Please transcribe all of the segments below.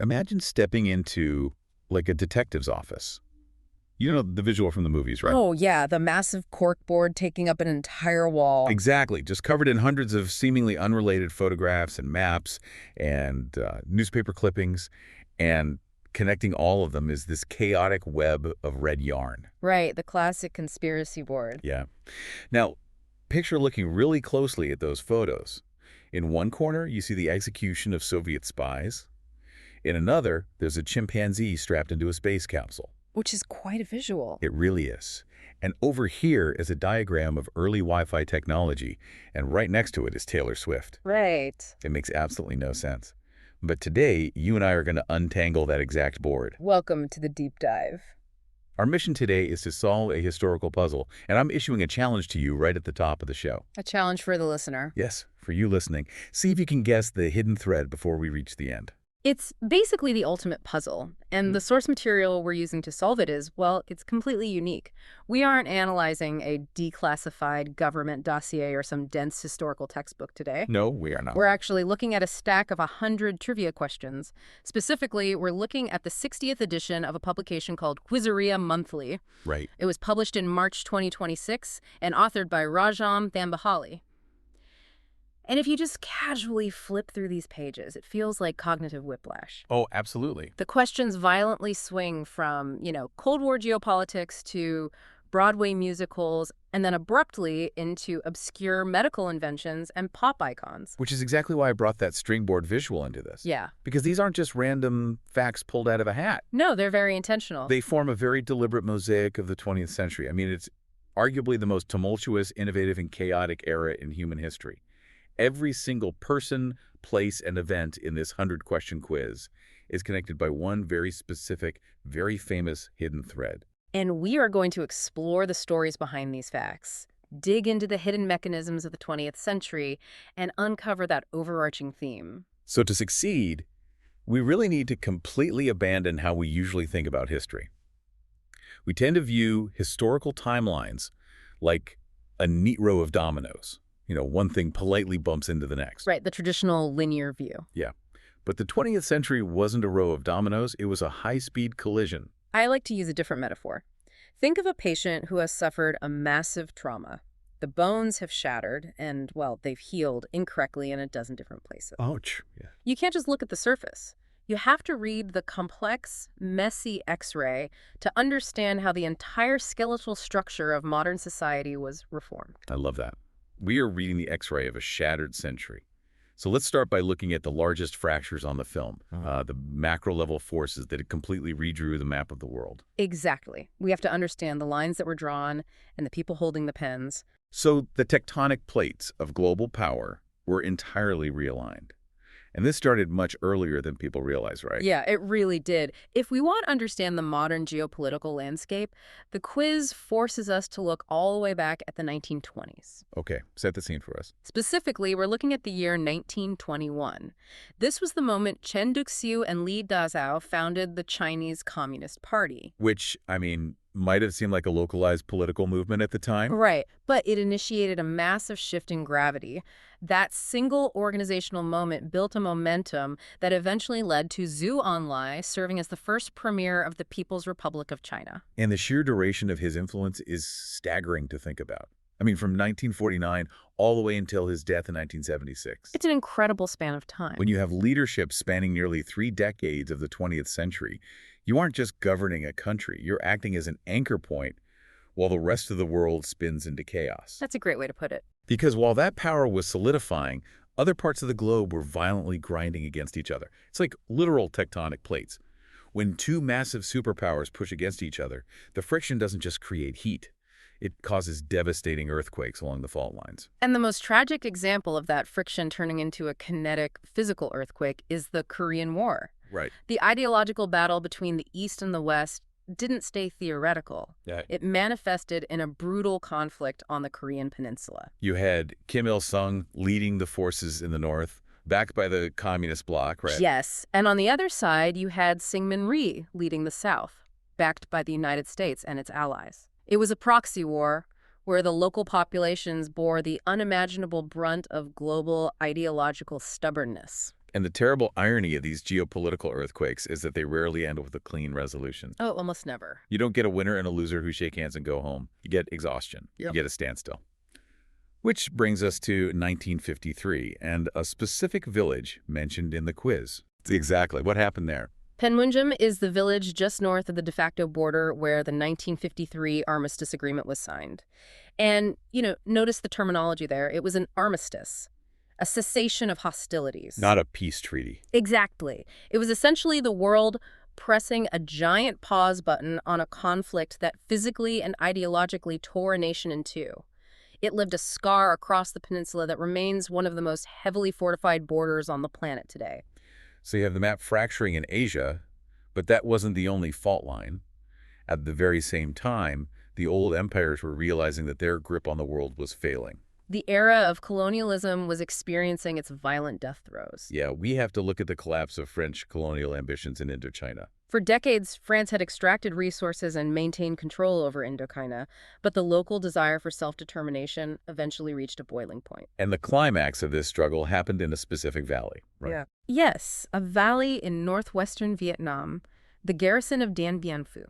Imagine stepping into, like, a detective's office. You know the visual from the movies, right? Oh, yeah, the massive corkboard taking up an entire wall. Exactly. Just covered in hundreds of seemingly unrelated photographs and maps and newspaper clippings. And connecting all of them is this chaotic web of red yarn. Right, the classic conspiracy board. Yeah. Now, picture looking really closely at those photos. In one corner, you see the execution of Soviet spies. In another, there's a chimpanzee strapped into a space capsule. Which is quite a visual. It really is. And over here is a diagram of early Wi-Fi technology, and right next to it is Taylor Swift. Right. It makes absolutely no sense. But today, you and I are going to untangle that exact board. Welcome to the deep dive. Our mission today is to solve a historical puzzle, and I'm issuing a challenge to you right at the top of the show. A challenge for the listener. Yes, for you listening. See if you can guess the hidden thread before we reach the end. It's basically the ultimate puzzle, and the source material we're using to solve it is, well, it's completely unique. We aren't analyzing a declassified government dossier or some dense historical textbook today. No, we are not. We're actually looking at a stack of 100 trivia questions. Specifically, we're looking at the 60th edition of a publication called Qwizzeria Monthly. Right. It was published in March 2026 and authored by Rajam Thambahali. And if you just casually flip through these pages, it feels like cognitive whiplash. Oh, absolutely. The questions violently swing from, Cold War geopolitics to Broadway musicals, and then abruptly into obscure medical inventions and pop icons. Which is exactly why I brought that stringboard visual into this. Yeah. Because these aren't just random facts pulled out of a hat. No, they're very intentional. They form a very deliberate mosaic of the 20th century. I mean, it's arguably the most tumultuous, innovative, and chaotic era in human history. Every single person, place, and event in this 100-question quiz is connected by one very specific, very famous hidden thread. And we are going to explore the stories behind these facts, dig into the hidden mechanisms of the 20th century, and uncover that overarching theme. So to succeed, we really need to completely abandon how we usually think about history. We tend to view historical timelines like a neat row of dominoes. One thing politely bumps into the next. Right, the traditional linear view. Yeah. But the 20th century wasn't a row of dominoes. It was a high-speed collision. I like to use a different metaphor. Think of a patient who has suffered a massive trauma. The bones have shattered and, well, they've healed incorrectly in a dozen different places. Ouch. Yeah. You can't just look at the surface. You have to read the complex, messy X-ray to understand how the entire skeletal structure of modern society was reformed. I love that. We are reading the X-ray of a shattered century. So let's start by looking at the largest fractures on the film, the macro-level forces that completely redrew the map of the world. Exactly. We have to understand the lines that were drawn and the people holding the pens. So the tectonic plates of global power were entirely realigned. And this started much earlier than people realize, right? Yeah, it really did. If we want to understand the modern geopolitical landscape, the quiz forces us to look all the way back at the 1920s. Okay, set the scene for us. Specifically, we're looking at the year 1921. This was the moment Chen Duxiu and Li Dazhao founded the Chinese Communist Party. Which, might have seemed like a localized political movement at the time. Right, but it initiated a massive shift in gravity. That single organizational moment built a momentum that eventually led to Zhou Enlai serving as the first premier of the People's Republic of China. And the sheer duration of his influence is staggering to think about. From 1949 all the way until his death in 1976. It's an incredible span of time. When you have leadership spanning nearly 3 decades of the 20th century, you aren't just governing a country, you're acting as an anchor point while the rest of the world spins into chaos. That's a great way to put it. Because while that power was solidifying, other parts of the globe were violently grinding against each other. It's like literal tectonic plates. When two massive superpowers push against each other, the friction doesn't just create heat. It causes devastating earthquakes along the fault lines. And the most tragic example of that friction turning into a kinetic, physical earthquake is the Korean War. Right. The ideological battle between the East and the West didn't stay theoretical. Yeah. It manifested in a brutal conflict on the Korean peninsula. You had Kim Il-sung leading the forces in the north, backed by the communist bloc, right? Yes. And on the other side, you had Syngman Rhee leading the south, backed by the United States and its allies. It was a proxy war where the local populations bore the unimaginable brunt of global ideological stubbornness. And the terrible irony of these geopolitical earthquakes is that they rarely end with a clean resolution. Oh, almost never. You don't get a winner and a loser who shake hands and go home. You get exhaustion. Yep. You get a standstill. Which brings us to 1953 and a specific village mentioned in the quiz. Exactly. What happened there? Panmunjom is the village just north of the de facto border where the 1953 armistice agreement was signed. And, notice the terminology there. It was an armistice, a cessation of hostilities. Not a peace treaty. Exactly. It was essentially the world pressing a giant pause button on a conflict that physically and ideologically tore a nation in two. It left a scar across the peninsula that remains one of the most heavily fortified borders on the planet today. So you have the map fracturing in Asia, but that wasn't the only fault line. At the very same time, the old empires were realizing that their grip on the world was failing. The era of colonialism was experiencing its violent death throes. Yeah, we have to look at the collapse of French colonial ambitions in Indochina. For decades, France had extracted resources and maintained control over Indochina, but the local desire for self-determination eventually reached a boiling point. And the climax of this struggle happened in a specific valley, right? Yeah. Yes, a valley in northwestern Vietnam, the garrison of Dien Bien Phu.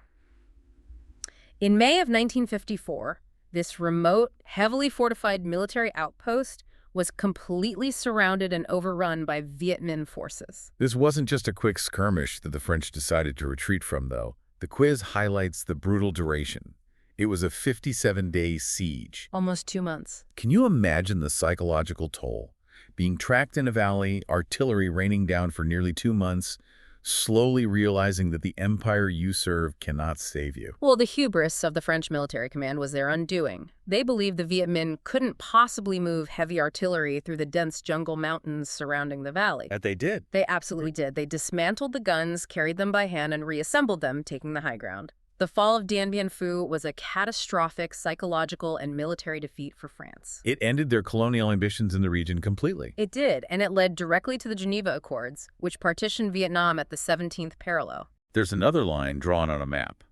In May of 1954, this remote, heavily fortified military outpost was completely surrounded and overrun by Viet Minh forces. This wasn't just a quick skirmish that the French decided to retreat from, though. The quiz highlights the brutal duration. It was a 57-day siege. Almost 2 months. Can you imagine the psychological toll? Being trapped in a valley, artillery raining down for nearly 2 months, slowly realizing that the empire you serve cannot save you. Well, the hubris of the French military command was their undoing. They believed the Viet Minh couldn't possibly move heavy artillery through the dense jungle mountains surrounding the valley. That they did. They absolutely did. They dismantled the guns, carried them by hand, and reassembled them, taking the high ground. The fall of Dien Bien Phu was a catastrophic psychological and military defeat for France. It ended their colonial ambitions in the region completely. It did, and it led directly to the Geneva Accords, which partitioned Vietnam at the 17th parallel. There's another line drawn on a map,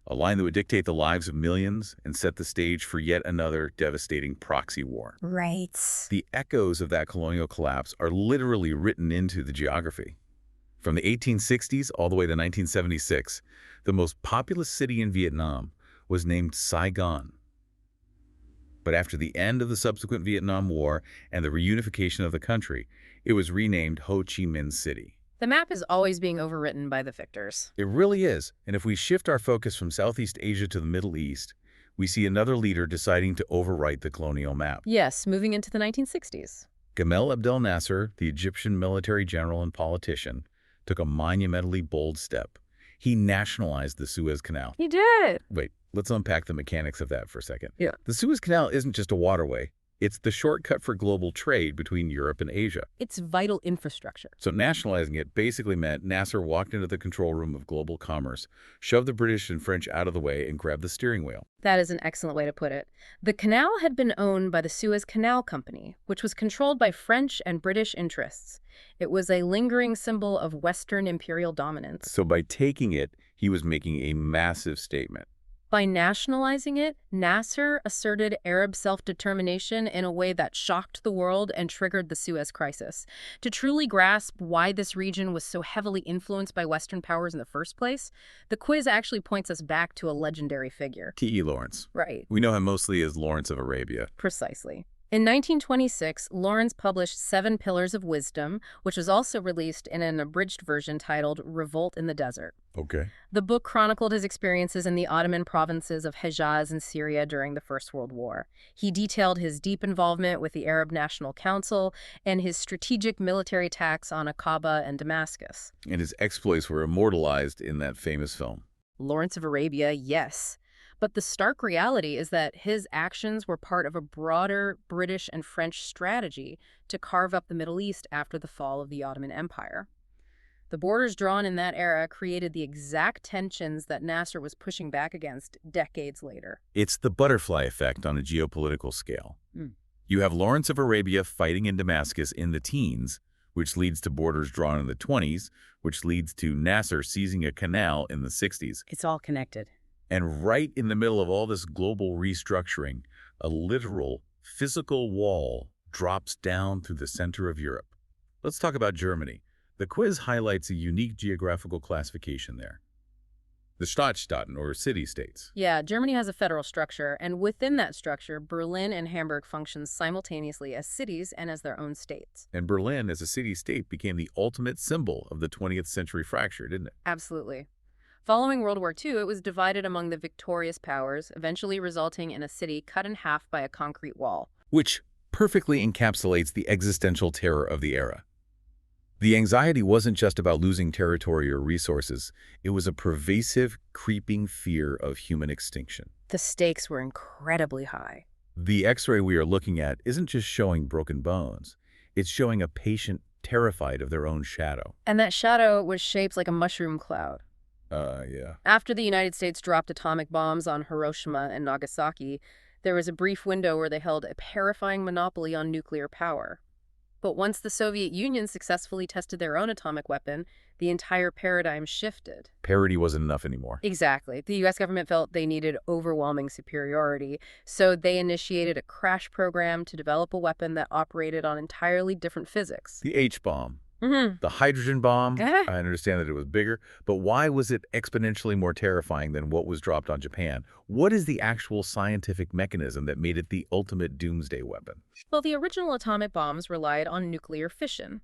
a line that would dictate the lives of millions and set the stage for yet another devastating proxy war. Right. The echoes of that colonial collapse are literally written into the geography. From the 1860s all the way to 1976, the most populous city in Vietnam was named Saigon. But after the end of the subsequent Vietnam War and the reunification of the country, it was renamed Ho Chi Minh City. The map is always being overwritten by the victors. It really is, and if we shift our focus from Southeast Asia to the Middle East, we see another leader deciding to overwrite the colonial map. Yes, moving into the 1960s. Gamal Abdel Nasser, the Egyptian military general and politician, took a monumentally bold step. He nationalized the Suez Canal. He did. Wait, let's unpack the mechanics of that for a second. Yeah. The Suez Canal isn't just a waterway. It's the shortcut for global trade between Europe and Asia. It's vital infrastructure. So nationalizing it basically meant Nasser walked into the control room of global commerce, shoved the British and French out of the way, and grabbed the steering wheel. That is an excellent way to put it. The canal had been owned by the Suez Canal Company, which was controlled by French and British interests. It was a lingering symbol of Western imperial dominance. So by taking it, he was making a massive statement. By nationalizing it, Nasser asserted Arab self-determination in a way that shocked the world and triggered the Suez Crisis. To truly grasp why this region was so heavily influenced by Western powers in the first place, the quiz actually points us back to a legendary figure. T.E. Lawrence. Right. We know him mostly as Lawrence of Arabia. Precisely. In 1926, Lawrence published 7 Pillars of Wisdom, which was also released in an abridged version titled Revolt in the Desert. Okay. The book chronicled his experiences in the Ottoman provinces of Hejaz and Syria during the First World War. He detailed his deep involvement with the Arab National Council and his strategic military attacks on Aqaba and Damascus. And his exploits were immortalized in that famous film. Lawrence of Arabia, yes. But the stark reality is that his actions were part of a broader British and French strategy to carve up the Middle East after the fall of the Ottoman Empire. The borders drawn in that era created the exact tensions that Nasser was pushing back against decades later. It's the butterfly effect on a geopolitical scale. You have Lawrence of Arabia fighting in Damascus in the teens, which leads to borders drawn in the 20s, which leads to Nasser seizing a canal in the 60s. It's all connected. And right in the middle of all this global restructuring, a literal physical wall drops down through the center of Europe. Let's talk about Germany. The quiz highlights a unique geographical classification there. The Stadtstaaten, or city-states. Yeah, Germany has a federal structure, and within that structure, Berlin and Hamburg function simultaneously as cities and as their own states. And Berlin, as a city-state, became the ultimate symbol of the 20th century fracture, didn't it? Absolutely. Following World War II, it was divided among the victorious powers, eventually resulting in a city cut in half by a concrete wall. Which perfectly encapsulates the existential terror of the era. The anxiety wasn't just about losing territory or resources. It was a pervasive, creeping fear of human extinction. The stakes were incredibly high. The X-ray we are looking at isn't just showing broken bones. It's showing a patient terrified of their own shadow. And that shadow was shaped like a mushroom cloud. Yeah. After the United States dropped atomic bombs on Hiroshima and Nagasaki, there was a brief window where they held a terrifying monopoly on nuclear power. But once the Soviet Union successfully tested their own atomic weapon, the entire paradigm shifted. Parity wasn't enough anymore. Exactly. The U.S. government felt they needed overwhelming superiority, so they initiated a crash program to develop a weapon that operated on entirely different physics. The H-bomb. Mm-hmm. The hydrogen bomb, Uh-huh. I understand that it was bigger, but why was it exponentially more terrifying than what was dropped on Japan? What is the actual scientific mechanism that made it the ultimate doomsday weapon? Well, the original atomic bombs relied on nuclear fission.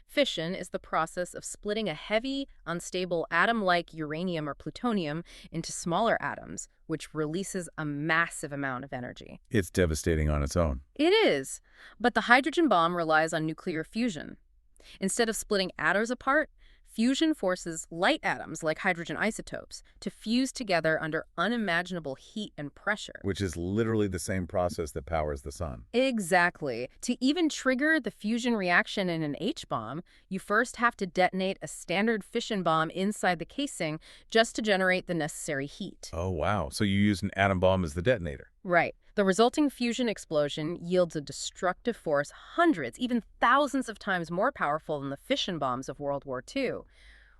Fission is the process of splitting a heavy, unstable atom-like uranium or plutonium into smaller atoms, which releases a massive amount of energy. It's devastating on its own. It is, but the hydrogen bomb relies on nuclear fusion. Instead of splitting atoms apart, fusion forces light atoms, like hydrogen isotopes, to fuse together under unimaginable heat and pressure. Which is literally the same process that powers the sun. Exactly. To even trigger the fusion reaction in an H-bomb, you first have to detonate a standard fission bomb inside the casing just to generate the necessary heat. Oh, wow. So you use an atom bomb as the detonator. Right. The resulting fusion explosion yields a destructive force hundreds, even thousands of times more powerful than the fission bombs of World War II.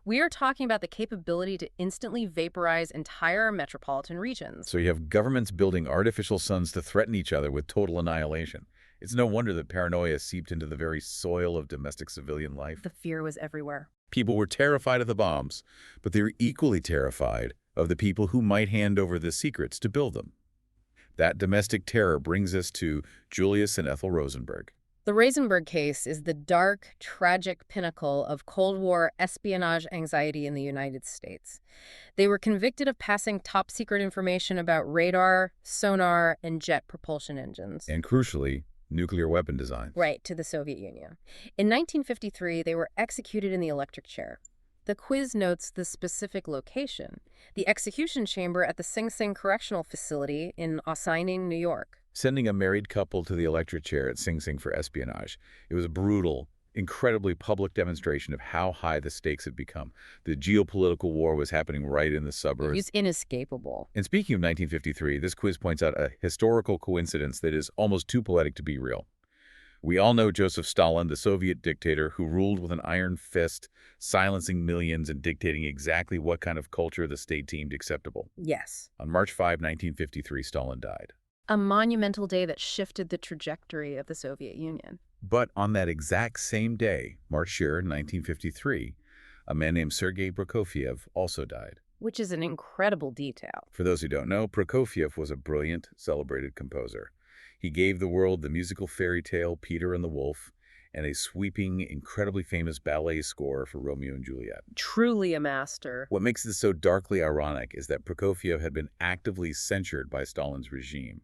We are talking about the capability to instantly vaporize entire metropolitan regions. So you have governments building artificial suns to threaten each other with total annihilation. It's no wonder that paranoia seeped into the very soil of domestic civilian life. The fear was everywhere. People were terrified of the bombs, but they were equally terrified of the people who might hand over the secrets to build them. That domestic terror brings us to Julius and Ethel Rosenberg. The Rosenberg case is the dark, tragic pinnacle of Cold War espionage anxiety in the United States. They were convicted of passing top-secret information about radar, sonar, and jet propulsion engines. And crucially, nuclear weapon design. Right, to the Soviet Union. In 1953, they were executed in the electric chair. The quiz notes the specific location, the execution chamber at the Sing Sing Correctional Facility in Ossining, New York. Sending a married couple to the electric chair at Sing Sing for espionage. It was a brutal, incredibly public demonstration of how high the stakes had become. The geopolitical war was happening right in the suburbs. It's inescapable. And speaking of 1953, this quiz points out a historical coincidence that is almost too poetic to be real. We all know Joseph Stalin, the Soviet dictator who ruled with an iron fist, silencing millions and dictating exactly what kind of culture the state deemed acceptable. Yes. On March 5, 1953, Stalin died. A monumental day that shifted the trajectory of the Soviet Union. But on that exact same day, March 1953, a man named Sergei Prokofiev also died. Which is an incredible detail. For those who don't know, Prokofiev was a brilliant, celebrated composer. He gave the world the musical fairy tale Peter and the Wolf and a sweeping, incredibly famous ballet score for Romeo and Juliet. Truly a master. What makes this so darkly ironic is that Prokofiev had been actively censured by Stalin's regime.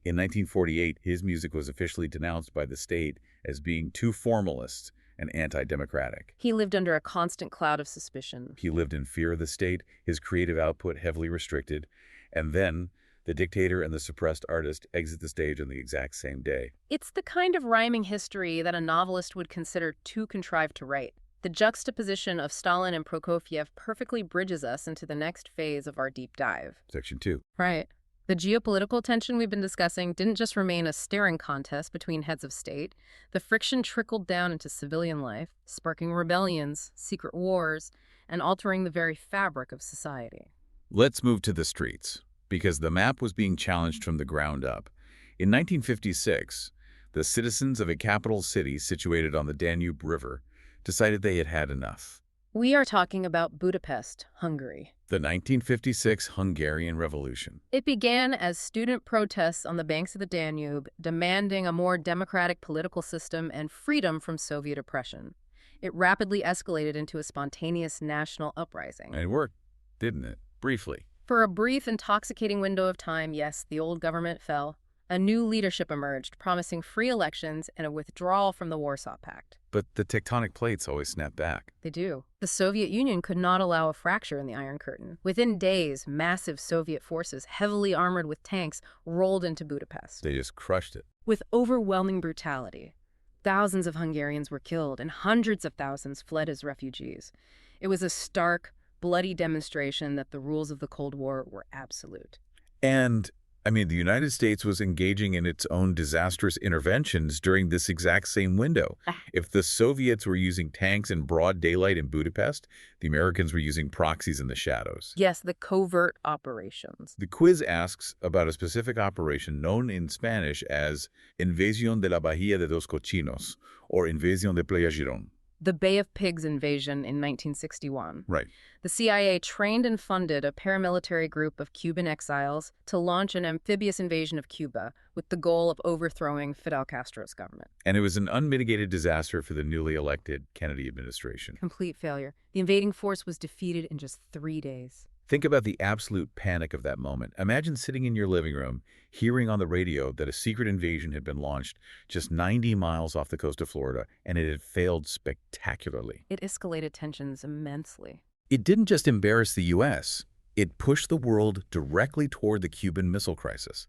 In 1948, his music was officially denounced by the state as being too formalist and anti-democratic. He lived under a constant cloud of suspicion. He lived in fear of the state, his creative output heavily restricted, and then the dictator and the suppressed artist exit the stage on the exact same day. It's the kind of rhyming history that a novelist would consider too contrived to write. The juxtaposition of Stalin and Prokofiev perfectly bridges us into the next phase of our deep dive. Section 2. Right. The geopolitical tension we've been discussing didn't just remain a staring contest between heads of state. The friction trickled down into civilian life, sparking rebellions, secret wars, and altering the very fabric of society. Let's move to the streets, because the map was being challenged from the ground up. In 1956, The citizens of a capital city situated on the Danube River decided they had had enough. We are talking about Budapest, Hungary. The 1956 Hungarian Revolution. It began as student protests on the banks of the Danube, demanding a more democratic political system and freedom from Soviet oppression. It rapidly escalated into a spontaneous national uprising. And it worked, didn't it? Briefly. For a brief, intoxicating window of time, yes, the old government fell. A new leadership emerged, promising free elections and a withdrawal from the Warsaw Pact. But the tectonic plates always snap back. They do. The Soviet Union could not allow a fracture in the Iron Curtain. Within days, massive Soviet forces, heavily armored with tanks, rolled into Budapest. They just crushed it. With overwhelming brutality. Thousands of Hungarians were killed and hundreds of thousands fled as refugees. It was a stark, bloody demonstration that the rules of the Cold War were absolute. And the United States was engaging in its own disastrous interventions during this exact same window. If the Soviets were using tanks in broad daylight in Budapest, the Americans were using proxies in the shadows. Yes, the covert operations. The quiz asks about a specific operation known in Spanish as Invasión de la Bahía de dos Cochinos, or Invasión de Playa Girón. The Bay of Pigs invasion in 1961. Right. The CIA trained and funded a paramilitary group of Cuban exiles to launch an amphibious invasion of Cuba with the goal of overthrowing Fidel Castro's government. And it was an unmitigated disaster for the newly elected Kennedy administration. Complete failure. The invading force was defeated in just 3 days. Think about the absolute panic of that moment. Imagine sitting in your living room, hearing on the radio that a secret invasion had been launched just 90 miles off the coast of Florida, and it had failed spectacularly. It escalated tensions immensely. It didn't just embarrass the U.S., it pushed the world directly toward the Cuban Missile Crisis.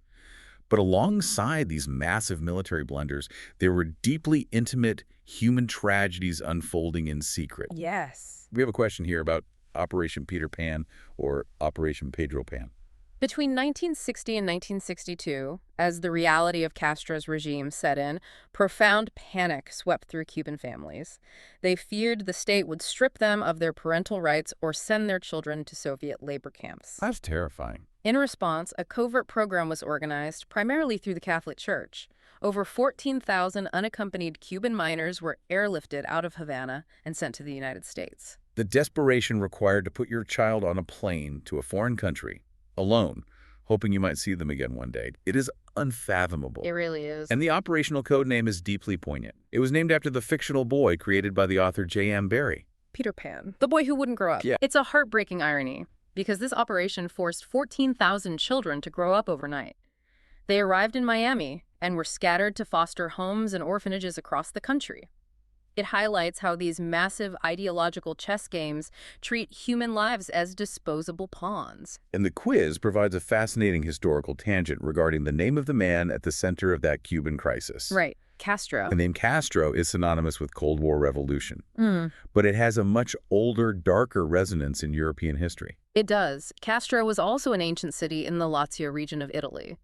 But alongside these massive military blunders, there were deeply intimate human tragedies unfolding in secret. Yes. We have a question here about Operation Peter Pan or Operation Pedro Pan. Between 1960 and 1962, as the reality of Castro's regime set in, profound panic swept through Cuban families. They feared the state would strip them of their parental rights or send their children to Soviet labor camps. That's terrifying. In response, a covert program was organized, primarily through the Catholic Church. Over 14,000 unaccompanied Cuban minors were airlifted out of Havana and sent to the United States. The desperation required to put your child on a plane to a foreign country, alone, hoping you might see them again one day. It is unfathomable. It really is. And the operational code name is deeply poignant. It was named after the fictional boy created by the author J.M. Barrie. Peter Pan, the boy who wouldn't grow up. Yeah. It's a heartbreaking irony, because this operation forced 14,000 children to grow up overnight. They arrived in Miami and were scattered to foster homes and orphanages across the country. It highlights how these massive ideological chess games treat human lives as disposable pawns. And the quiz provides a fascinating historical tangent regarding the name of the man at the center of that Cuban crisis. Right, Castro. The name Castro is synonymous with Cold War revolution, but it has a much older, darker resonance in European history. It does. Castro was also an ancient city in the Lazio region of Italy.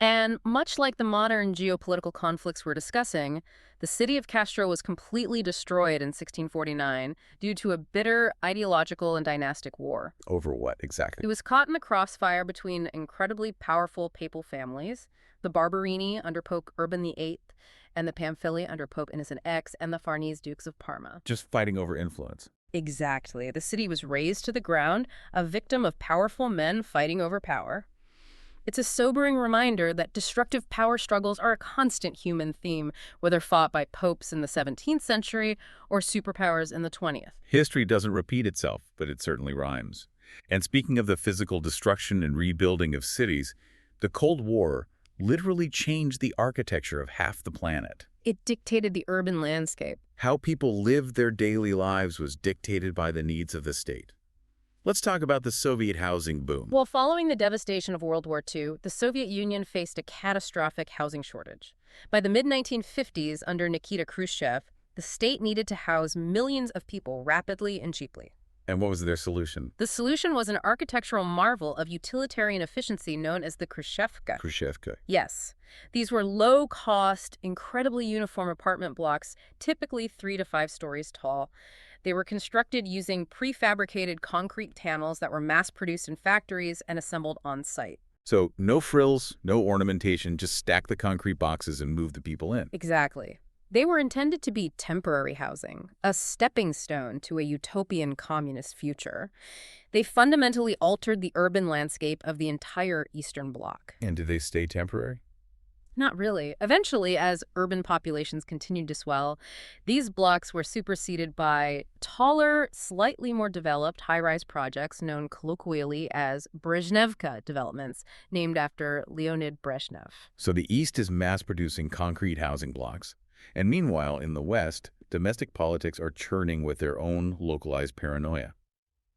And much like the modern geopolitical conflicts we're discussing, the city of Castro was completely destroyed in 1649 due to a bitter ideological and dynastic war. Over what, exactly? It was caught in the crossfire between incredibly powerful papal families, the Barberini under Pope Urban VIII, and the Pamphili under Pope Innocent X, and the Farnese Dukes of Parma. Just fighting over influence. Exactly. The city was razed to the ground, a victim of powerful men fighting over power. It's a sobering reminder that destructive power struggles are a constant human theme, whether fought by popes in the 17th century or superpowers in the 20th. History doesn't repeat itself, but it certainly rhymes. And speaking of the physical destruction and rebuilding of cities, the Cold War literally changed the architecture of half the planet. It dictated the urban landscape. How people lived their daily lives was dictated by the needs of the state. Let's talk about the Soviet housing boom. Well, following the devastation of World War II, the Soviet Union faced a catastrophic housing shortage. By the mid-1950s, under Nikita Khrushchev, the state needed to house millions of people rapidly and cheaply. And what was their solution? The solution was an architectural marvel of utilitarian efficiency known as the Khrushchevka. Khrushchevka. Yes. These were low-cost, incredibly uniform apartment blocks, typically 3 to 5 stories tall. They were constructed using prefabricated concrete panels that were mass-produced in factories and assembled on-site. So no frills, no ornamentation, just stack the concrete boxes and move the people in. Exactly. They were intended to be temporary housing, a stepping stone to a utopian communist future. They fundamentally altered the urban landscape of the entire Eastern Bloc. And did they stay temporary? Not really. Eventually, as urban populations continued to swell, these blocks were superseded by taller, slightly more developed high-rise projects known colloquially as Brezhnevka developments, named after Leonid Brezhnev. So the East is mass-producing concrete housing blocks. And meanwhile, in the West, domestic politics are churning with their own localized paranoia.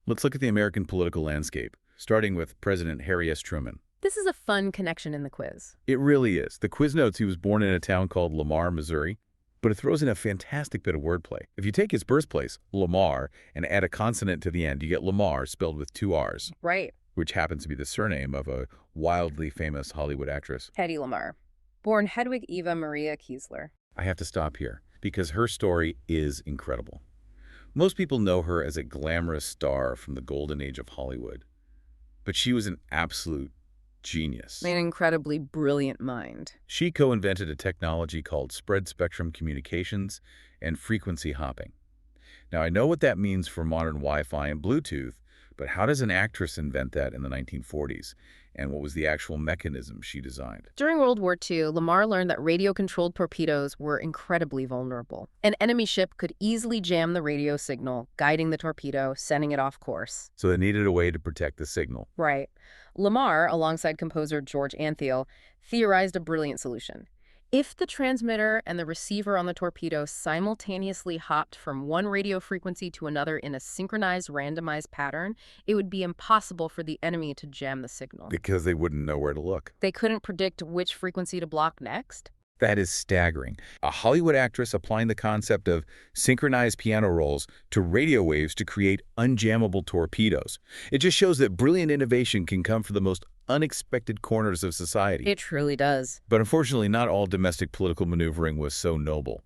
Let's look at the American political landscape, starting with President Harry S. Truman. This is a fun connection in the quiz. It really is. The quiz notes he was born in a town called Lamar, Missouri, but it throws in a fantastic bit of wordplay. If you take his birthplace, Lamar, and add a consonant to the end, you get Lamar spelled with 2 R's. Right. Which happens to be the surname of a wildly famous Hollywood actress. Hedy Lamarr, born Hedwig Eva Maria Kiesler. I have to stop here because her story is incredible. Most people know her as a glamorous star from the golden age of Hollywood, but she was an absolute genius. An incredibly brilliant mind. She co-invented a technology called spread spectrum communications and frequency hopping. Now, I know what that means for modern Wi-Fi and Bluetooth, but how does an actress invent that in the 1940s? And what was the actual mechanism she designed? During World War II, Lamarr learned that radio-controlled torpedoes were incredibly vulnerable. An enemy ship could easily jam the radio signal, guiding the torpedo, sending it off course. So they needed a way to protect the signal. Right. Lamarr, alongside composer George Antheil, theorized a brilliant solution. If the transmitter and the receiver on the torpedo simultaneously hopped from one radio frequency to another in a synchronized, randomized pattern, it would be impossible for the enemy to jam the signal. Because they wouldn't know where to look. They couldn't predict which frequency to block next. That is staggering. A Hollywood actress applying the concept of synchronized piano rolls to radio waves to create unjammable torpedoes. It just shows that brilliant innovation can come from the most unexpected corners of society. It truly does. But unfortunately, not all domestic political maneuvering was so noble.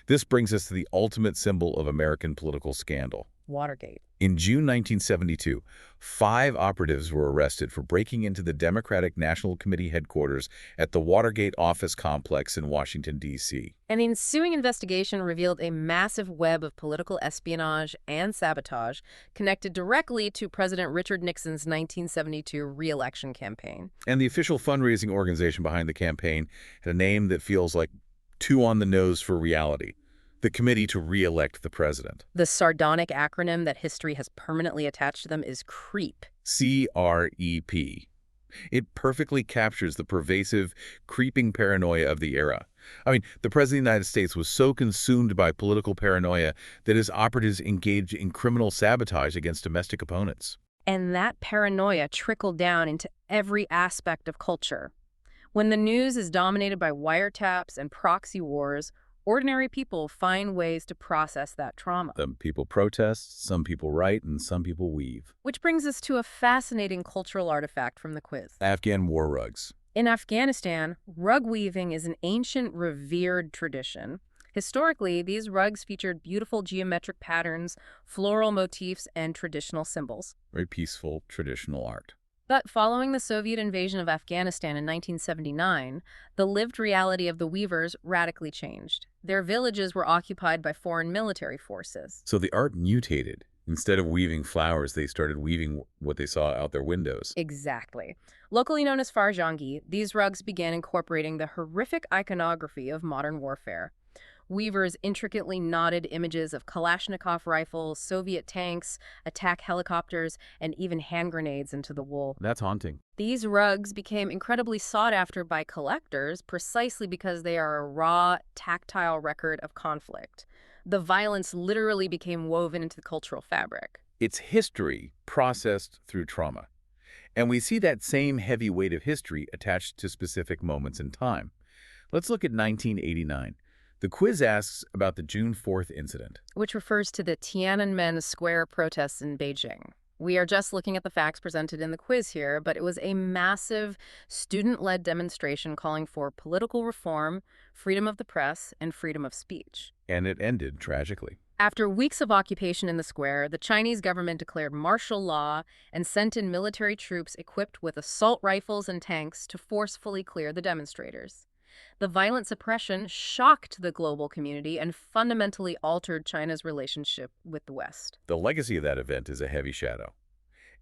This brings us to the ultimate symbol of American political scandal. Watergate. In June 1972, 5 operatives were arrested for breaking into the Democratic National Committee headquarters at the Watergate office complex in Washington, D.C. An ensuing investigation revealed a massive web of political espionage and sabotage connected directly to President Richard Nixon's 1972 re-election campaign. And the official fundraising organization behind the campaign had a name that feels like too on the nose for reality. The Committee to Re-elect the President. The sardonic acronym that history has permanently attached to them is CREEP. C-R-E-P. It perfectly captures the pervasive, creeping paranoia of the era. I mean, the President of the United States was so consumed by political paranoia that his operatives engaged in criminal sabotage against domestic opponents. And that paranoia trickled down into every aspect of culture. When the news is dominated by wiretaps and proxy wars, ordinary people find ways to process that trauma. Some people protest, some people write, and some people weave. Which brings us to a fascinating cultural artifact from the quiz. Afghan war rugs. In Afghanistan, rug weaving is an ancient, revered tradition. Historically, these rugs featured beautiful geometric patterns, floral motifs, and traditional symbols. Very peaceful, traditional art. But following the Soviet invasion of Afghanistan in 1979, the lived reality of the weavers radically changed. Their villages were occupied by foreign military forces. So the art mutated. Instead of weaving flowers, they started weaving what they saw out their windows. Exactly. Locally known as farjangi, these rugs began incorporating the horrific iconography of modern warfare. Weavers intricately knotted images of Kalashnikov rifles, Soviet tanks, attack helicopters, and even hand grenades into the wool. That's haunting. These rugs became incredibly sought after by collectors precisely because they are a raw, tactile record of conflict. The violence literally became woven into the cultural fabric. It's history processed through trauma. And we see that same heavy weight of history attached to specific moments in time. Let's look at 1989. The quiz asks about the June 4th incident, which refers to the Tiananmen Square protests in Beijing. We are just looking at the facts presented in the quiz here, but it was a massive student-led demonstration calling for political reform, freedom of the press, and freedom of speech. And it ended tragically. After weeks of occupation in the square, the Chinese government declared martial law and sent in military troops equipped with assault rifles and tanks to forcefully clear the demonstrators. The violent suppression shocked the global community and fundamentally altered China's relationship with the West. The legacy of that event is a heavy shadow.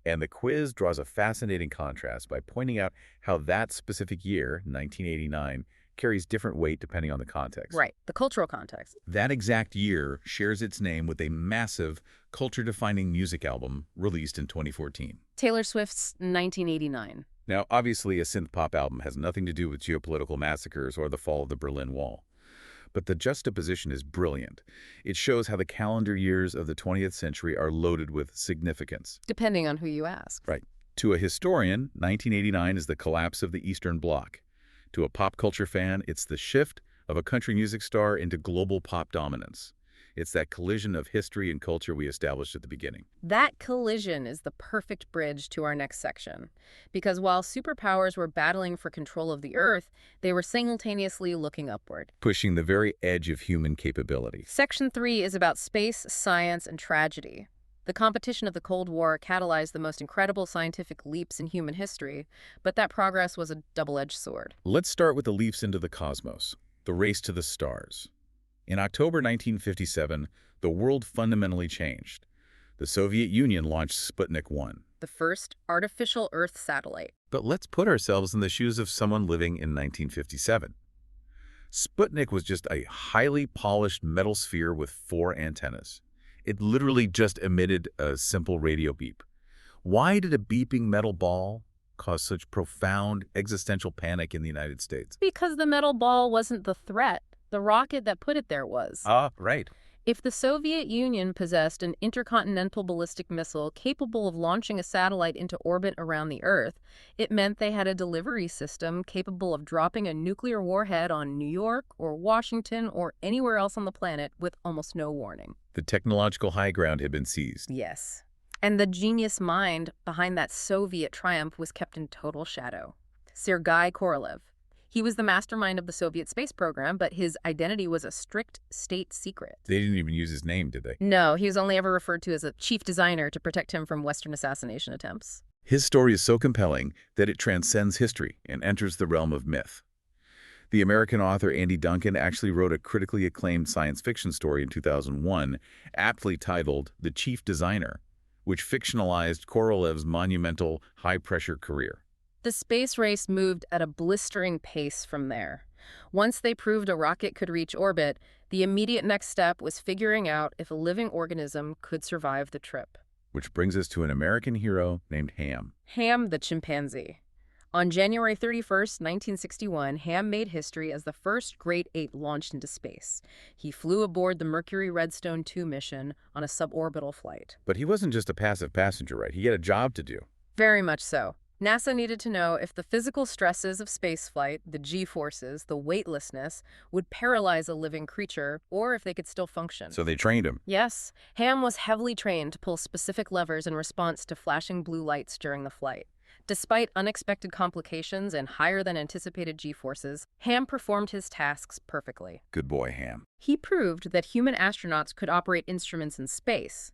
And the quiz draws a fascinating contrast by pointing out how that specific year, 1989, carries different weight depending on the context. Right, the cultural context. That exact year shares its name with a massive, culture-defining music album released in 2014. Taylor Swift's 1989. Now, obviously, a synth-pop album has nothing to do with geopolitical massacres or the fall of the Berlin Wall. But the juxtaposition is brilliant. It shows how the calendar years of the 20th century are loaded with significance. Depending on who you ask. Right. To a historian, 1989 is the collapse of the Eastern Bloc. To a pop culture fan, it's the shift of a country music star into global pop dominance. It's that collision of history and culture we established at the beginning. That collision is the perfect bridge to our next section. Because while superpowers were battling for control of the Earth, they were simultaneously looking upward. Pushing the very edge of human capability. Section 3 is about space, science, and tragedy. The competition of the Cold War catalyzed the most incredible scientific leaps in human history, but that progress was a double-edged sword. Let's start with the leaps into the cosmos, the race to the stars. In October 1957, the world fundamentally changed. The Soviet Union launched Sputnik 1. The first artificial Earth satellite. But let's put ourselves in the shoes of someone living in 1957. Sputnik was just a highly polished metal sphere with 4 antennas. It literally just emitted a simple radio beep. Why did a beeping metal ball cause such profound existential panic in the United States? Because the metal ball wasn't the threat. The rocket that put it there was. Right. If the Soviet Union possessed an intercontinental ballistic missile capable of launching a satellite into orbit around the Earth, it meant they had a delivery system capable of dropping a nuclear warhead on New York or Washington or anywhere else on the planet with almost no warning. The technological high ground had been seized. Yes. And the genius mind behind that Soviet triumph was kept in total shadow. Sergei Korolev. He was the mastermind of the Soviet space program, but his identity was a strict state secret. They didn't even use his name, did they? No, he was only ever referred to as a chief designer to protect him from Western assassination attempts. His story is so compelling that it transcends history and enters the realm of myth. The American author Andy Duncan actually wrote a critically acclaimed science fiction story in 2001, aptly titled The Chief Designer, which fictionalized Korolev's monumental high-pressure career. The space race moved at a blistering pace from there. Once they proved a rocket could reach orbit, the immediate next step was figuring out if a living organism could survive the trip. Which brings us to an American hero named Ham. Ham the chimpanzee. On January 31st, 1961, Ham made history as the first great ape launched into space. He flew aboard the Mercury Redstone 2 mission on a suborbital flight. But he wasn't just a passive passenger, right? He had a job to do. Very much so. NASA needed to know if the physical stresses of spaceflight, the G-forces, the weightlessness, would paralyze a living creature, or if they could still function. So they trained him. Yes, Ham was heavily trained to pull specific levers in response to flashing blue lights during the flight. Despite unexpected complications and higher-than-anticipated G-forces, Ham performed his tasks perfectly. Good boy, Ham. He proved that human astronauts could operate instruments in space,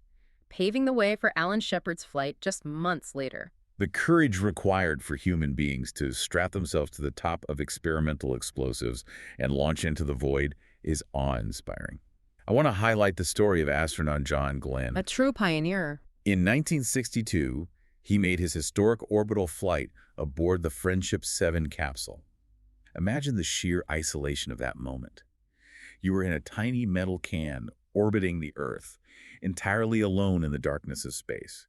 paving the way for Alan Shepard's flight just months later. The courage required for human beings to strap themselves to the top of experimental explosives and launch into the void is awe-inspiring. I want to highlight the story of astronaut John Glenn. A true pioneer. In 1962, he made his historic orbital flight aboard the Friendship 7 capsule. Imagine the sheer isolation of that moment. You were in a tiny metal can orbiting the Earth, entirely alone in the darkness of space.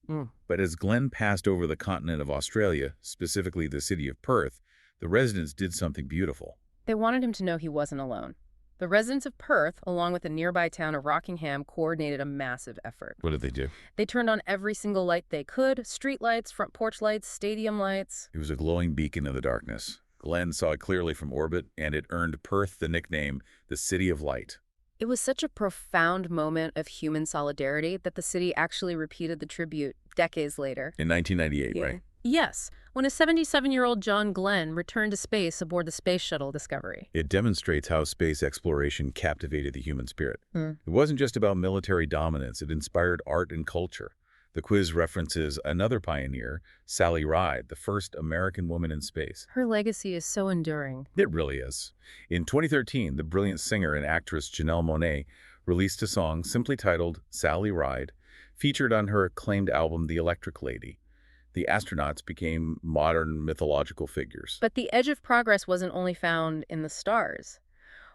But as Glenn passed over the continent of Australia, specifically the city of Perth, the residents did something beautiful. They wanted him to know he wasn't alone. The residents of Perth, along with the nearby town of Rockingham, coordinated a massive effort. What did they do? They turned on every single light they could, street lights, front porch lights, stadium lights. It was a glowing beacon in the darkness. Glenn saw it clearly from orbit, and it earned Perth the nickname, the City of Light. It was such a profound moment of human solidarity that the city actually repeated the tribute decades later. In 1998, right? Yes, when a 77-year-old John Glenn returned to space aboard the Space Shuttle Discovery. It demonstrates how space exploration captivated the human spirit. Hmm. It wasn't just about military dominance, it inspired art and culture. The quiz references another pioneer, Sally Ride, the first American woman in space. Her legacy is so enduring. It really is. In 2013, the brilliant singer and actress Janelle Monáe released a song simply titled Sally Ride, featured on her acclaimed album The Electric Lady. The astronauts became modern mythological figures. But the edge of progress wasn't only found in the stars.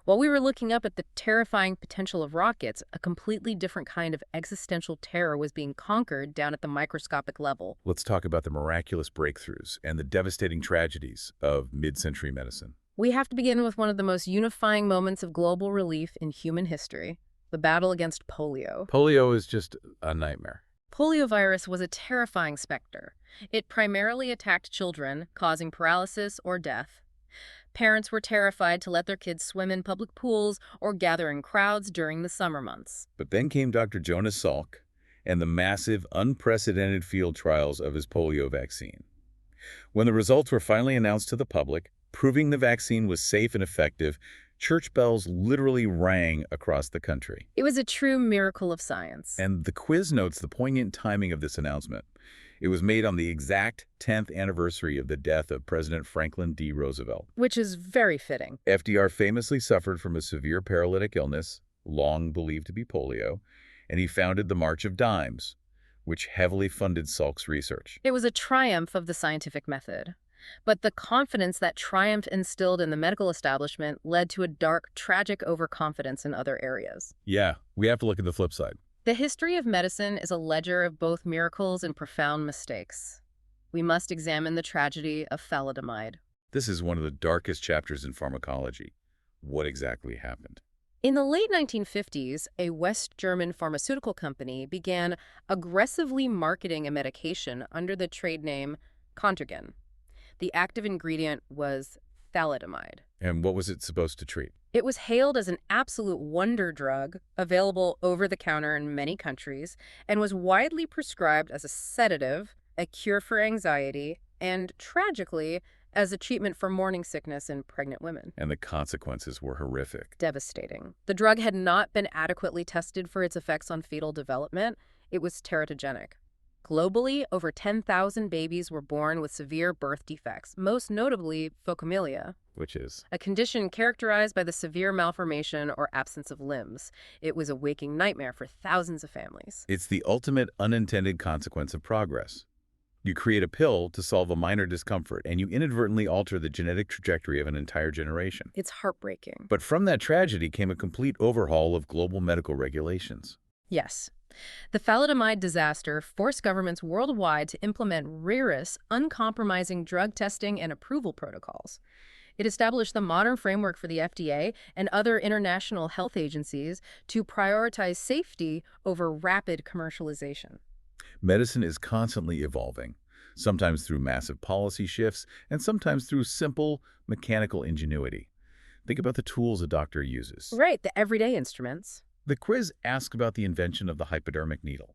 While we were looking up at the terrifying potential of rockets, a completely different kind of existential terror was being conquered down at the microscopic level. Let's talk about the miraculous breakthroughs and the devastating tragedies of mid-century medicine. We have to begin with one of the most unifying moments of global relief in human history, the battle against polio. Polio is just a nightmare. Poliovirus was a terrifying specter. It primarily attacked children, causing paralysis or death. Parents were terrified to let their kids swim in public pools or gather in crowds during the summer months. But then came Dr. Jonas Salk and the massive, unprecedented field trials of his polio vaccine. When the results were finally announced to the public, proving the vaccine was safe and effective, church bells literally rang across the country. It was a true miracle of science. And the quiz notes the poignant timing of this announcement. It was made on the exact 10th anniversary of the death of President Franklin D. Roosevelt. Which is very fitting. FDR famously suffered from a severe paralytic illness, long believed to be polio, and he founded the March of Dimes, which heavily funded Salk's research. It was a triumph of the scientific method. But the confidence that triumph instilled in the medical establishment led to a dark, tragic overconfidence in other areas. Yeah, we have to look at the flip side. The history of medicine is a ledger of both miracles and profound mistakes. We must examine the tragedy of thalidomide. This is one of the darkest chapters in pharmacology. What exactly happened? In the late 1950s, a West German pharmaceutical company began aggressively marketing a medication under the trade name Contergan. The active ingredient was thalidomide. And what was it supposed to treat? It was hailed as an absolute wonder drug, available over the counter in many countries, and was widely prescribed as a sedative, a cure for anxiety, and, tragically, as a treatment for morning sickness in pregnant women. And the consequences were horrific. Devastating. The drug had not been adequately tested for its effects on fetal development. It was teratogenic. Globally, over 10,000 babies were born with severe birth defects, most notably phocomelia, Which is? a condition characterized by the severe malformation or absence of limbs. It was a waking nightmare for thousands of families. It's the ultimate unintended consequence of progress. You create a pill to solve a minor discomfort, and you inadvertently alter the genetic trajectory of an entire generation. It's heartbreaking. But from that tragedy came a complete overhaul of global medical regulations. Yes. The thalidomide disaster forced governments worldwide to implement rigorous, uncompromising drug testing and approval protocols. It established the modern framework for the FDA and other international health agencies to prioritize safety over rapid commercialization. Medicine is constantly evolving, sometimes through massive policy shifts and sometimes through simple mechanical ingenuity. Think about the tools a doctor uses. Right, the everyday instruments. The quiz asks about the invention of the hypodermic needle.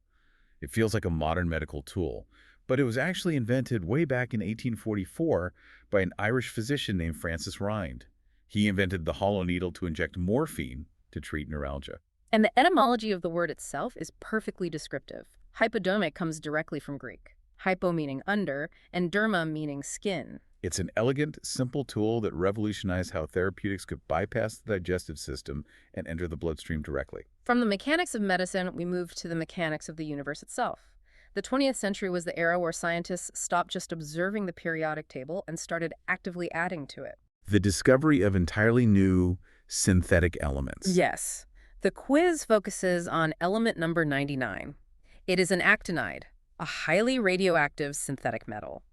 It feels like a modern medical tool, but it was actually invented way back in 1844 by an Irish physician named Francis Rind. He invented the hollow needle to inject morphine to treat neuralgia. And the etymology of the word itself is perfectly descriptive. Hypodermic comes directly from Greek. Hypo meaning under, and derma meaning skin. It's an elegant, simple tool that revolutionized how therapeutics could bypass the digestive system and enter the bloodstream directly. From the mechanics of medicine, we move to the mechanics of the universe itself. The 20th century was the era where scientists stopped just observing the periodic table and started actively adding to it. The discovery of entirely new synthetic elements. Yes. The quiz focuses on element number 99. It is an actinide, a highly radioactive synthetic metal.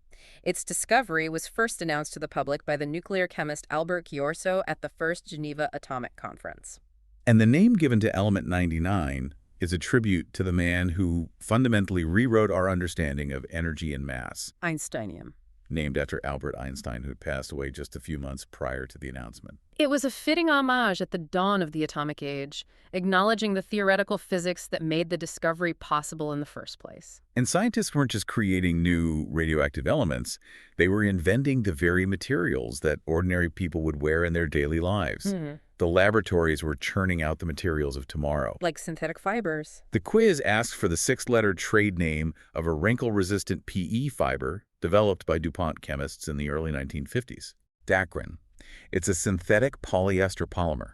Its discovery was first announced to the public by the nuclear chemist Albert Ghiorso at the First Geneva Atomic Conference. And the name given to element 99 is a tribute to the man who fundamentally rewrote our understanding of energy and mass. Einsteinium. named after Albert Einstein, who had passed away just a few months prior to the announcement. It was a fitting homage at the dawn of the atomic age, acknowledging the theoretical physics that made the discovery possible in the first place. And scientists weren't just creating new radioactive elements, they were inventing the very materials that ordinary people would wear in their daily lives. The laboratories were churning out the materials of tomorrow. Like synthetic fibers. The quiz asked for the six-letter trade name of a wrinkle-resistant PE fiber developed by DuPont chemists in the early 1950s. Dacron. It's a synthetic polyester polymer.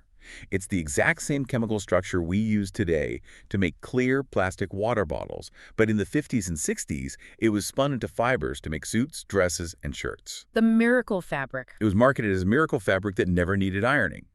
It's the exact same chemical structure we use today to make clear plastic water bottles, but in the 50s and 60s, it was spun into fibers to make suits, dresses, and shirts. The miracle fabric. It was marketed as a miracle fabric that never needed ironing.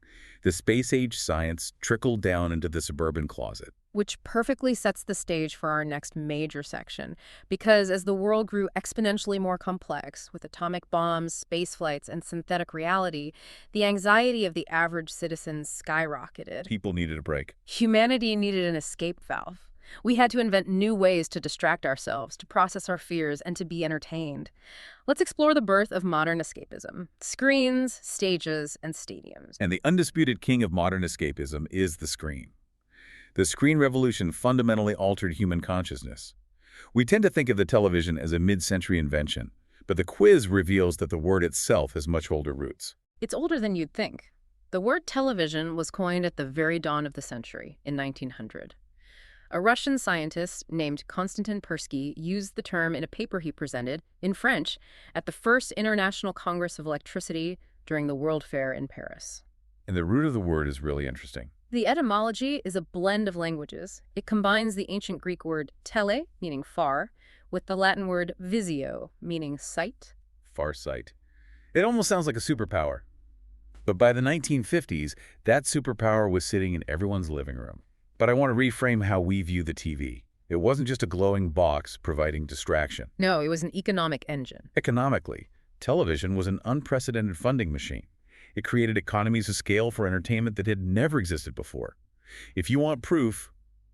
The space-age science trickled down into the suburban closet. Which perfectly sets the stage for our next major section, because as the world grew exponentially more complex, with atomic bombs, space flights, and synthetic reality, the anxiety of the average citizen skyrocketed. People needed a break. Humanity needed an escape valve. We had to invent new ways to distract ourselves, to process our fears, and to be entertained. Let's explore the birth of modern escapism. Screens, stages, and stadiums. And the undisputed king of modern escapism is the screen. The screen revolution fundamentally altered human consciousness. We tend to think of the television as a mid-century invention, but the quiz reveals that the word itself has much older roots. It's older than you'd think. The word television was coined at the very dawn of the century, in 1900. A Russian scientist named Konstantin Persky used the term in a paper he presented, in French, at the First International Congress of Electricity during the World Fair in Paris. And the root of the word is really interesting. The etymology is a blend of languages. It combines the ancient Greek word tele, meaning far, with the Latin word visio, meaning sight. Farsight. It almost sounds like a superpower. But by the 1950s, that superpower was sitting in everyone's living room. But I want to reframe how we view the TV. It wasn't just a glowing box providing distraction. No, it was an economic engine. Economically, television was an unprecedented funding machine. It created economies of scale for entertainment that had never existed before. If you want proof,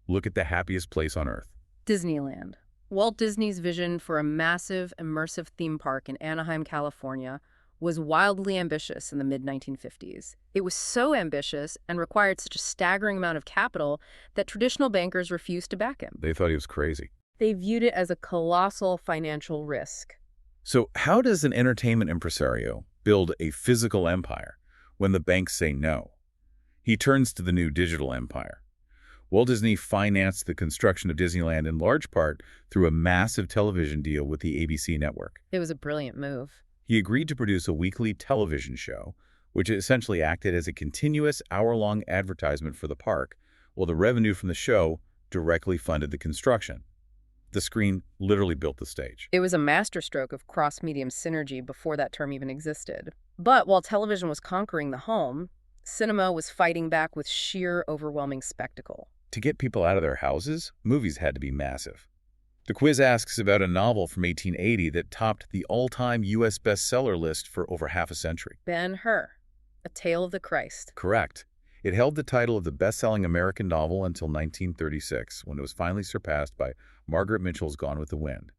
look at the happiest place on Earth. Disneyland. Walt Disney's vision for a massive, immersive theme park in Anaheim, California, was wildly ambitious in the mid-1950s. It was so ambitious and required such a staggering amount of capital that traditional bankers refused to back him. They thought he was crazy. They viewed it as a colossal financial risk. So how does an entertainment impresario build a physical empire when the banks say no? He turns to the new digital empire. Walt Disney financed the construction of Disneyland in large part through a massive television deal with the ABC network. It was a brilliant move. He agreed to produce a weekly television show, which essentially acted as a continuous hour-long advertisement for the park, while the revenue from the show directly funded the construction. The screen literally built the stage. It was a masterstroke of cross-medium synergy before that term even existed. But while television was conquering the home, cinema was fighting back with sheer, overwhelming spectacle. To get people out of their houses, movies had to be massive. The quiz asks about a novel from 1880 that topped the all-time U.S. bestseller list for over half a century. Ben-Hur, A Tale of the Christ. Correct. It held the title of the best-selling American novel until 1936, when it was finally surpassed by Margaret Mitchell's Gone with the Wind.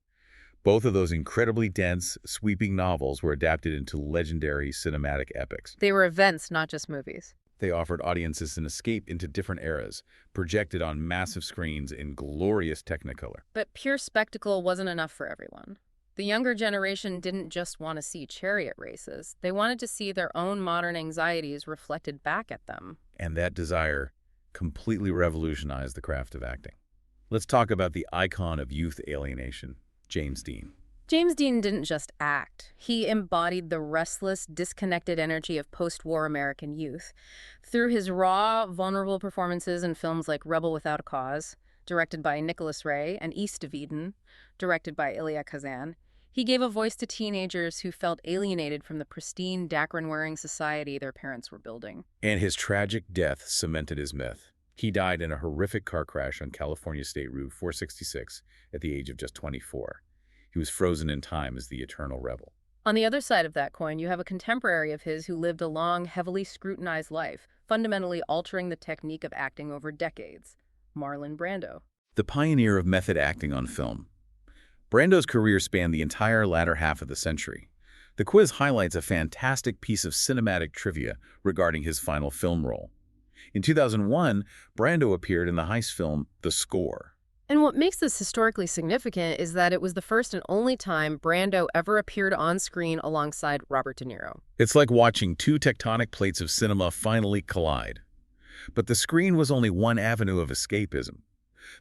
Both of those incredibly dense, sweeping novels were adapted into legendary cinematic epics. They were events, not just movies. They offered audiences an escape into different eras, projected on massive screens in glorious Technicolor. But pure spectacle wasn't enough for everyone. The younger generation didn't just want to see chariot races. They wanted to see their own modern anxieties reflected back at them. And that desire completely revolutionized the craft of acting. Let's talk about the icon of youth alienation, James Dean. James Dean didn't just act. He embodied the restless, disconnected energy of post-war American youth. Through his raw, vulnerable performances in films like Rebel Without a Cause, directed by Nicholas Ray, and East of Eden, directed by Elia Kazan, he gave a voice to teenagers who felt alienated from the pristine, dacron-wearing society their parents were building. And his tragic death cemented his myth. He died in a horrific car crash on California State Route 466 at the age of just 24. He was frozen in time as the eternal rebel. On the other side of that coin, you have a contemporary of his who lived a long, heavily scrutinized life, fundamentally altering the technique of acting over decades. Marlon Brando. The pioneer of method acting on film. Brando's career spanned the entire latter half of the century. The quiz highlights a fantastic piece of cinematic trivia regarding his final film role. In 2001, Brando appeared in the heist film The Score. And what makes this historically significant is that it was the first and only time Brando ever appeared on screen alongside Robert De Niro. It's like watching two tectonic plates of cinema finally collide. But the screen was only one avenue of escapism.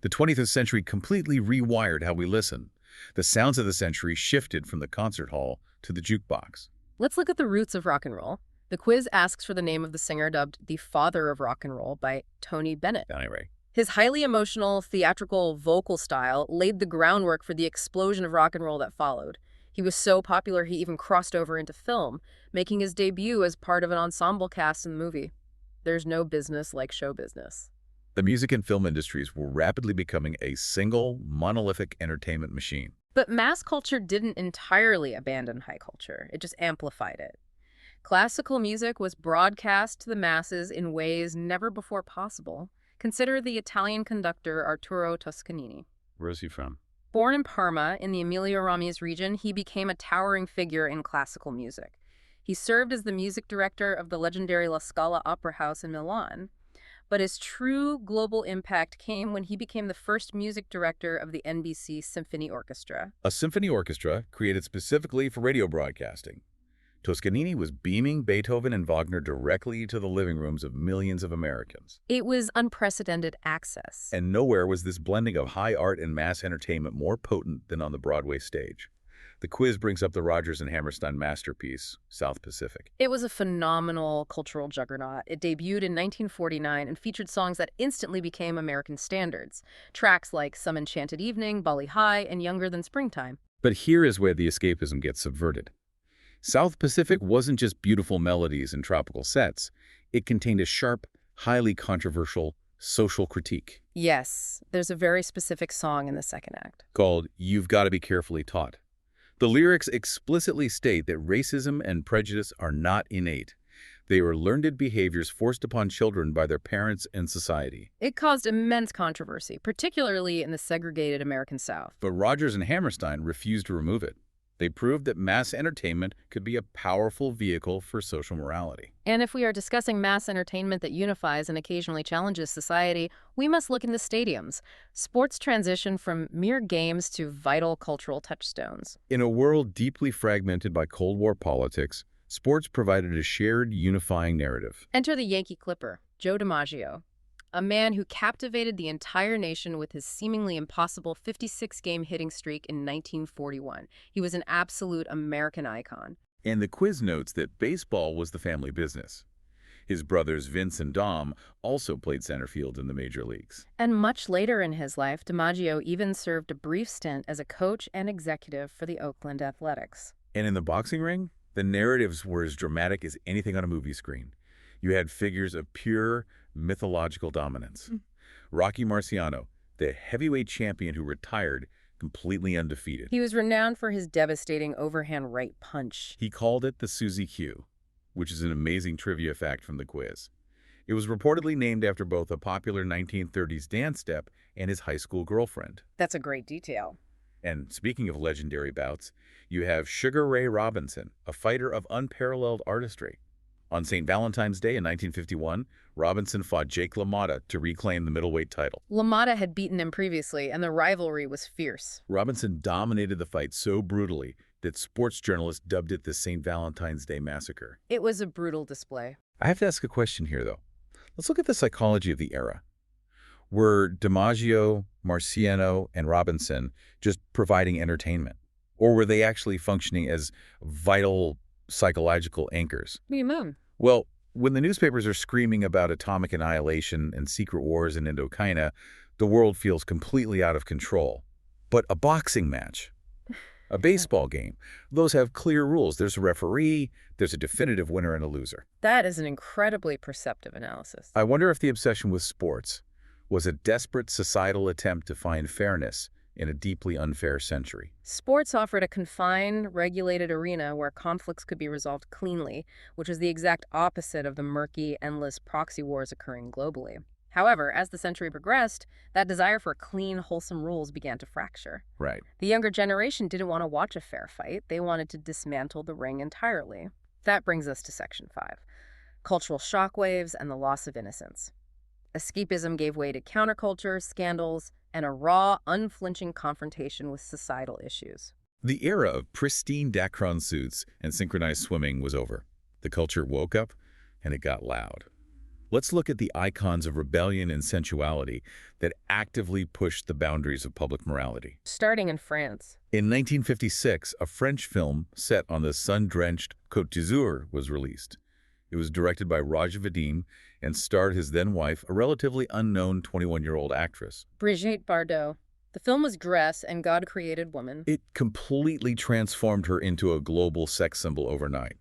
The 20th century completely rewired how we listen. The sounds of the century shifted from the concert hall to the jukebox. Let's look at the roots of rock and roll. The quiz asks for the name of the singer dubbed the father of rock and roll by Tony Bennett. Anyway, His highly emotional, theatrical vocal style laid the groundwork for the explosion of rock and roll that followed. He was so popular he even crossed over into film, making his debut as part of an ensemble cast in the movie. There's no business like show business. the music and film industries were rapidly becoming a single, monolithic entertainment machine. But mass culture didn't entirely abandon high culture. It just amplified it. Classical music was broadcast to the masses in ways never before possible. Consider the Italian conductor Arturo Toscanini. Where's he from? Born in Parma, in the Emilia-Romagna region, he became a towering figure in classical music. He served as the music director of the legendary La Scala Opera House in Milan. But his true global impact came when he became the first music director of the NBC Symphony Orchestra. A symphony orchestra created specifically for radio broadcasting. Toscanini was beaming Beethoven and Wagner directly to the living rooms of millions of Americans. It was unprecedented access. And nowhere was this blending of high art and mass entertainment more potent than on the Broadway stage. The quiz brings up the Rodgers and Hammerstein masterpiece, South Pacific. It was a phenomenal cultural juggernaut. It debuted in 1949 and featured songs that instantly became American standards. Tracks like Some Enchanted Evening, Bali High, and Younger Than Springtime. But here is where the escapism gets subverted. South Pacific wasn't just beautiful melodies and tropical sets. It contained a sharp, highly controversial social critique Yes, there's a very specific song in the second act. called You've Got to Be Carefully Taught. The lyrics explicitly state that racism and prejudice are not innate. They are learned behaviors forced upon children by their parents and society. It caused immense controversy, particularly in the segregated American South. But Rodgers and Hammerstein refused to remove it. They proved that mass entertainment could be a powerful vehicle for social morality. And if we are discussing mass entertainment that unifies and occasionally challenges society, we must look in the stadiums. Sports transition from mere games to vital cultural touchstones. In a world deeply fragmented by Cold War politics, sports provided a shared, unifying narrative. Enter the Yankee Clipper, Joe DiMaggio, a man who captivated the entire nation with his seemingly impossible 56-game hitting streak in 1941. He was an absolute American icon. And the quiz notes that baseball was the family business. His brothers Vince and Dom also played center field in the major leagues. And much later in his life, DiMaggio even served a brief stint as a coach and executive for the Oakland Athletics. And in the boxing ring, the narratives were as dramatic as anything on a movie screen. You had figures of pure mythological dominance. Rocky Marciano, the heavyweight champion who retired completely undefeated. He was renowned for his devastating overhand right punch. He called it the Suzy Q, which is an amazing trivia fact from the quiz. It was reportedly named after both a popular 1930s dance step and his high school girlfriend. That's a great detail. And speaking of legendary bouts, you have Sugar Ray Robinson, a fighter of unparalleled artistry. On St. Valentine's Day in 1951, Robinson fought Jake LaMotta to reclaim the middleweight title. LaMotta had beaten him previously, and the rivalry was fierce. Robinson dominated the fight so brutally that sports journalists dubbed it the St. Valentine's Day Massacre. It was a brutal display. I have to ask a question here, though. Let's look at the psychology of the era. Were DiMaggio, Marciano, and Robinson just providing entertainment? Or were they actually functioning as vital psychological anchors? What do you mean? Well, when the newspapers are screaming about atomic annihilation and secret wars in Indochina, the world feels completely out of control. But a boxing match, a baseball game, those have clear rules. There's a referee, there's a definitive winner and a loser. That is an incredibly perceptive analysis. I wonder if the obsession with sports was a desperate societal attempt to find fairness in a deeply unfair century. Sports offered a confined, regulated arena where conflicts could be resolved cleanly, which was the exact opposite of the murky, endless proxy wars occurring globally. However, as the century progressed, that desire for clean, wholesome rules began to fracture. Right. The younger generation didn't want to watch a fair fight. They wanted to dismantle the ring entirely. That brings us to Section 5, cultural shockwaves and the loss of innocence. Escapism gave way to counterculture, scandals, and a raw, unflinching confrontation with societal issues. The era of pristine Dacron suits and synchronized swimming was over. The culture woke up, and it got loud. Let's look at the icons of rebellion and sensuality that actively pushed the boundaries of public morality. Starting in France. In 1956, a French film set on the sun-drenched Côte d'Azur was released. It was directed by Roger Vadim and starred his then-wife, a relatively unknown 21-year-old actress. Brigitte Bardot. The film was dress and God-created woman. It completely transformed her into a global sex symbol overnight.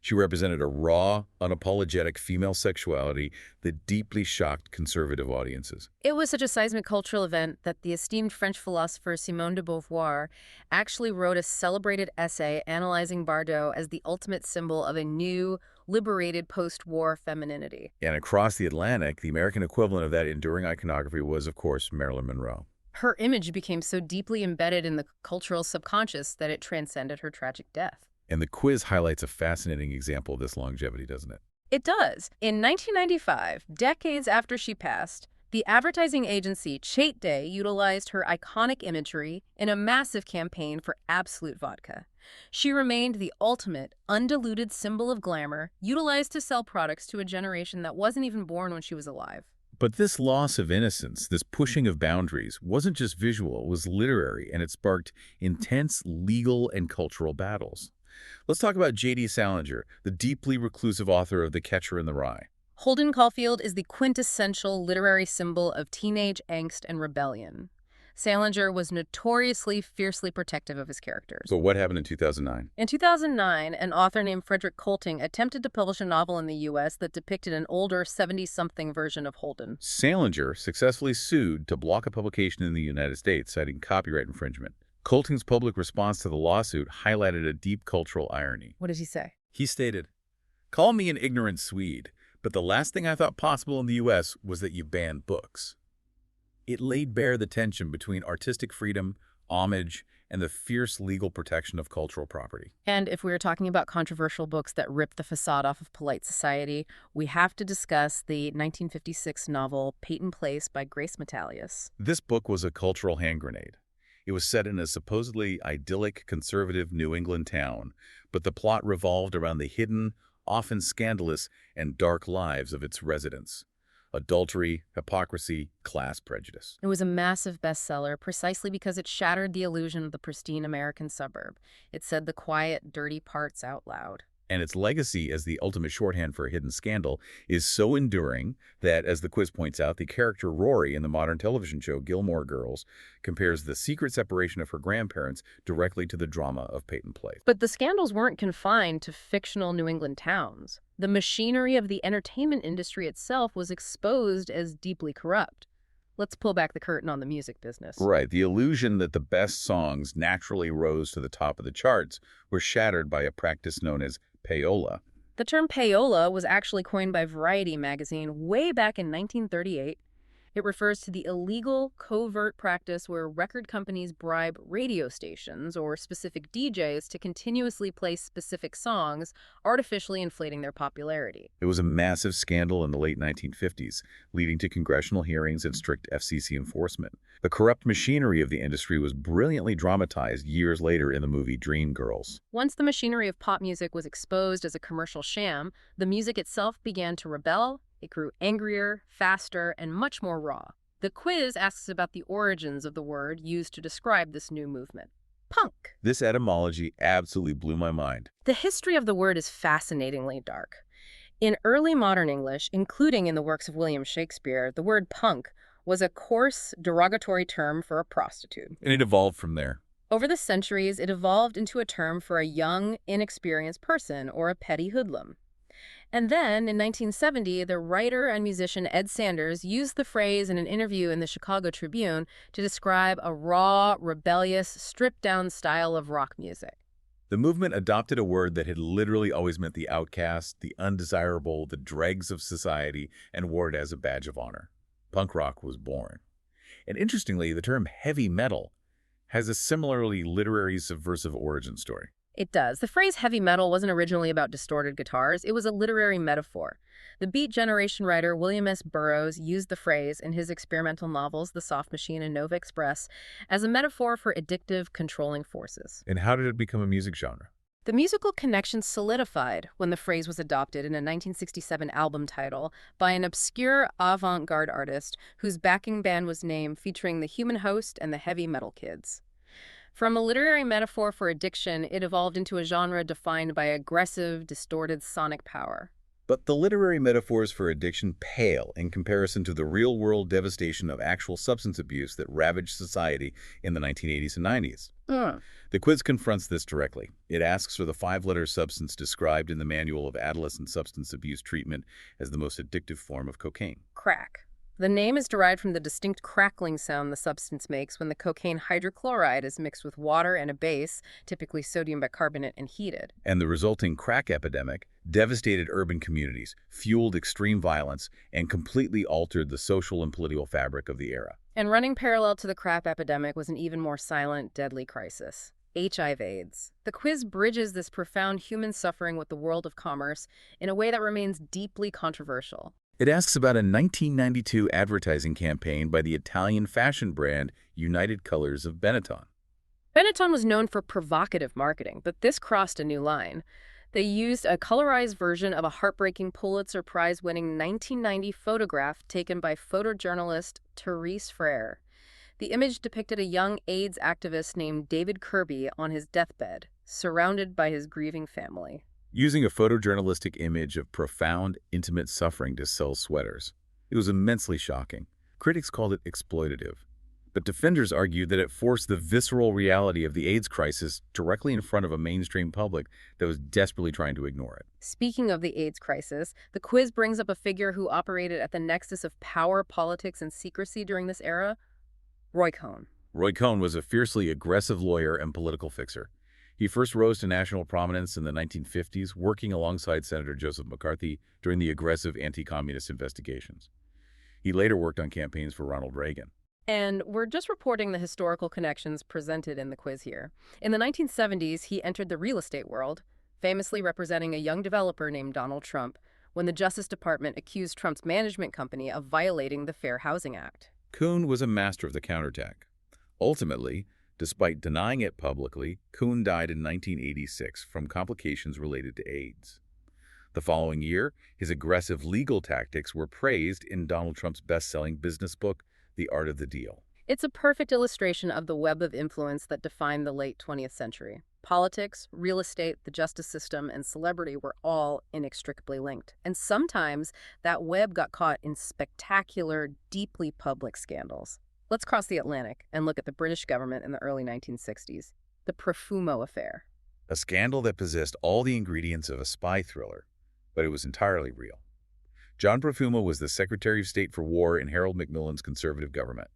She represented a raw, unapologetic female sexuality that deeply shocked conservative audiences. It was such a seismic cultural event that the esteemed French philosopher Simone de Beauvoir actually wrote a celebrated essay analyzing Bardot as the ultimate symbol of a new, liberated post-war femininity. And across the Atlantic, the American equivalent of that enduring iconography was, of course, Marilyn Monroe. Her image became so deeply embedded in the cultural subconscious that it transcended her tragic death. And the quiz highlights a fascinating example of this longevity, doesn't it? It does. In 1995, decades after she passed, the advertising agency Chate Day utilized her iconic imagery in a massive campaign for Absolute Vodka. She remained the ultimate, undiluted symbol of glamour, utilized to sell products to a generation that wasn't even born when she was alive. But this loss of innocence, this pushing of boundaries, wasn't just visual, it was literary, and it sparked intense legal and cultural battles. Let's talk about J.D. Salinger, the deeply reclusive author of The Catcher in the Rye. Holden Caulfield is the quintessential literary symbol of teenage angst and rebellion. Salinger was notoriously fiercely protective of his characters. So what happened in 2009? In 2009, an author named Frederick Colting attempted to publish a novel in the U.S. that depicted an older 70-something version of Holden. Salinger successfully sued to block a publication in the United States, citing copyright infringement. Colting's public response to the lawsuit highlighted a deep cultural irony. What did he say? He stated, "Call me an ignorant Swede, but the last thing I thought possible in the U.S. was that you banned books." It laid bare the tension between artistic freedom, homage, and the fierce legal protection of cultural property. And if we were talking about controversial books that rip the facade off of polite society, we have to discuss the 1956 novel Peyton Place by Grace Metalius. This book was a cultural hand grenade. It was set in a supposedly idyllic, conservative New England town, but the plot revolved around the hidden, often scandalous, and dark lives of its residents. Adultery, hypocrisy, class prejudice. It was a massive bestseller precisely because it shattered the illusion of the pristine American suburb. It said the quiet, dirty parts out loud. And its legacy as the ultimate shorthand for a hidden scandal is so enduring that, as the quiz points out, the character Rory in the modern television show Gilmore Girls compares the secret separation of her grandparents directly to the drama of Peyton Place. But the scandals weren't confined to fictional New England towns. The machinery of the entertainment industry itself was exposed as deeply corrupt. Let's pull back the curtain on the music business. Right. The illusion that the best songs naturally rose to the top of the charts were shattered by a practice known as payola. The term payola was actually coined by Variety magazine way back in 1938. It refers to the illegal, covert practice where record companies bribe radio stations or specific DJs to continuously play specific songs, artificially inflating their popularity. It was a massive scandal in the late 1950s, leading to congressional hearings and strict FCC enforcement. The corrupt machinery of the industry was brilliantly dramatized years later in the movie Dreamgirls. Once the machinery of pop music was exposed as a commercial sham, the music itself began to rebel. It grew angrier, faster, and much more raw. The quiz asks about the origins of the word used to describe this new movement. Punk. This etymology absolutely blew my mind. The history of the word is fascinatingly dark. In early modern English, including in the works of William Shakespeare, the word punk was a coarse, derogatory term for a prostitute. And it evolved from there. Over the centuries, it evolved into a term for a young, inexperienced person or a petty hoodlum. And then, in 1970, the writer and musician Ed Sanders used the phrase in an interview in the Chicago Tribune to describe a raw, rebellious, stripped-down style of rock music. The movement adopted a word that had literally always meant the outcast, the undesirable, the dregs of society, and wore it as a badge of honor. Punk rock was born. And interestingly, the term heavy metal has a similarly literary subversive origin story. It does. The phrase heavy metal wasn't originally about distorted guitars. It was a literary metaphor. The Beat Generation writer William S. Burroughs used the phrase in his experimental novels The Soft Machine and Nova Express as a metaphor for addictive, controlling forces. And how did it become a music genre? The musical connection solidified when the phrase was adopted in a 1967 album title by an obscure avant-garde artist whose backing band was named, featuring the Human Host and the Heavy Metal Kids. From a literary metaphor for addiction, it evolved into a genre defined by aggressive, distorted sonic power. But the literary metaphors for addiction pale in comparison to the real-world devastation of actual substance abuse that ravaged society in the 1980s and 90s. The quiz confronts this directly. It asks for the five-letter substance described in the Manual of Adolescent Substance Abuse Treatment as the most addictive form of cocaine. Crack. The name is derived from the distinct crackling sound the substance makes when the cocaine hydrochloride is mixed with water and a base, typically sodium bicarbonate, and heated. And the resulting crack epidemic devastated urban communities, fueled extreme violence, and completely altered the social and political fabric of the era. And running parallel to the crack epidemic was an even more silent, deadly crisis: HIV/AIDS. The quiz bridges this profound human suffering with the world of commerce in a way that remains deeply controversial. It asks about a 1992 advertising campaign by the Italian fashion brand United Colors of Benetton. Benetton was known for provocative marketing, but this crossed a new line. They used a colorized version of a heartbreaking Pulitzer Prize-winning 1990 photograph taken by photojournalist Therese Frere. The image depicted a young AIDS activist named David Kirby on his deathbed, surrounded by his grieving family. Using a photojournalistic image of profound, intimate suffering to sell sweaters. It was immensely shocking. Critics called it exploitative. But defenders argued that it forced the visceral reality of the AIDS crisis directly in front of a mainstream public that was desperately trying to ignore it. Speaking of the AIDS crisis, the quiz brings up a figure who operated at the nexus of power, politics, and secrecy during this era: Roy Cohn. Roy Cohn was a fiercely aggressive lawyer and political fixer. He first rose to national prominence in the 1950s, working alongside Senator Joseph McCarthy during the aggressive anti-communist investigations. He later worked on campaigns for Ronald Reagan. And we're just reporting the historical connections presented in the quiz here. In the 1970s, he entered the real estate world, famously representing a young developer named Donald Trump, when the Justice Department accused Trump's management company of violating the Fair Housing Act. Cohn was a master of the counterattack. Ultimately, despite denying it publicly, Cohn died in 1986 from complications related to AIDS. The following year, his aggressive legal tactics were praised in Donald Trump's best-selling business book, The Art of the Deal. It's a perfect illustration of the web of influence that defined the late 20th century. Politics, real estate, the justice system, and celebrity were all inextricably linked. And sometimes that web got caught in spectacular, deeply public scandals. Let's cross the Atlantic and look at the British government in the early 1960s, the Profumo affair. A scandal that possessed all the ingredients of a spy thriller, but it was entirely real. John Profumo was the Secretary of State for War in Harold Macmillan's conservative government.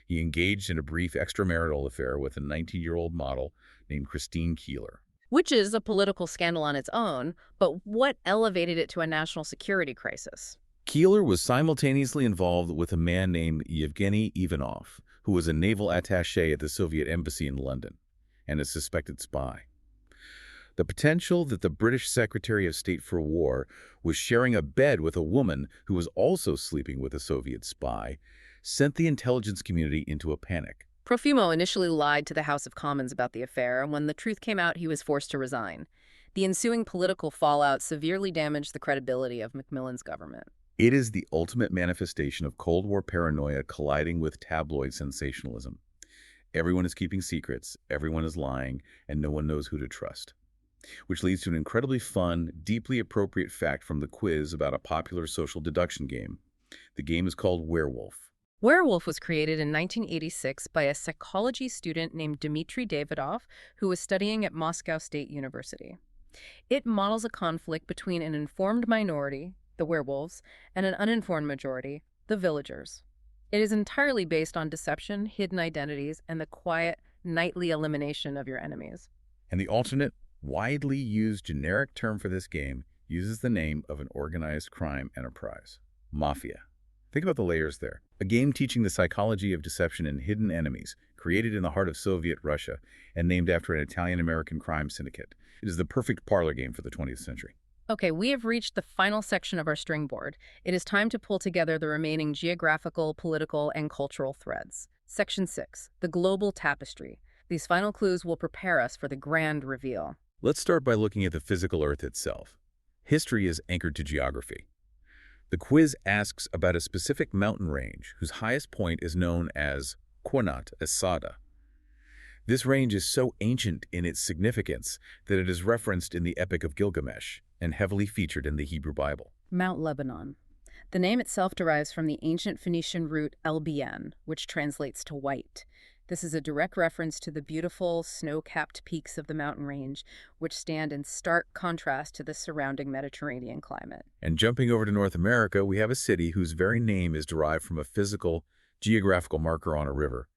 He engaged in a brief extramarital affair with a 19-year-old model named Christine Keeler. Which is a political scandal on its own, but what elevated it to a national security crisis? Keeler was simultaneously involved with a man named Yevgeny Ivanov, who was a naval attaché at the Soviet embassy in London, and a suspected spy. The potential that the British Secretary of State for War was sharing a bed with a woman who was also sleeping with a Soviet spy sent the intelligence community into a panic. Profumo initially lied to the House of Commons about the affair, and when the truth came out, he was forced to resign. The ensuing political fallout severely damaged the credibility of Macmillan's government. It is the ultimate manifestation of Cold War paranoia colliding with tabloid sensationalism. Everyone is keeping secrets, everyone is lying, and no one knows who to trust. Which leads to an incredibly fun, deeply appropriate fact from the quiz about a popular social deduction game. The game is called Werewolf. Werewolf was created in 1986 by a psychology student named Dmitry Davidov, who was studying at Moscow State University. It models a conflict between an informed minority, the werewolves, and an uninformed majority, the villagers. It is entirely based on deception, hidden identities, and the quiet, nightly elimination of your enemies. And the alternate, widely used generic term for this game uses the name of an organized crime enterprise, mafia. Think about the layers there. a game teaching the psychology of deception and hidden enemies, created in the heart of Soviet Russia and named after an Italian-American crime syndicate. It is the perfect parlor game for the 20th century. Okay, we have reached the final section of our string board. It is time to pull together the remaining geographical, political, and cultural threads. Section 6, the global tapestry. These final clues will prepare us for the grand reveal. Let's start by looking at the physical Earth itself. History is anchored to geography. The quiz asks about a specific mountain range whose highest point is known as Qanat Asada. This range is so ancient in its significance that it is referenced in the Epic of Gilgamesh and heavily featured in the Hebrew Bible. Mount Lebanon. The name itself derives from the ancient Phoenician root LBN, which translates to white. This is a direct reference to the beautiful, snow-capped peaks of the mountain range, which stand in stark contrast to the surrounding Mediterranean climate. And jumping over to North America, we have a city whose very name is derived from a physical, geographical marker on a river.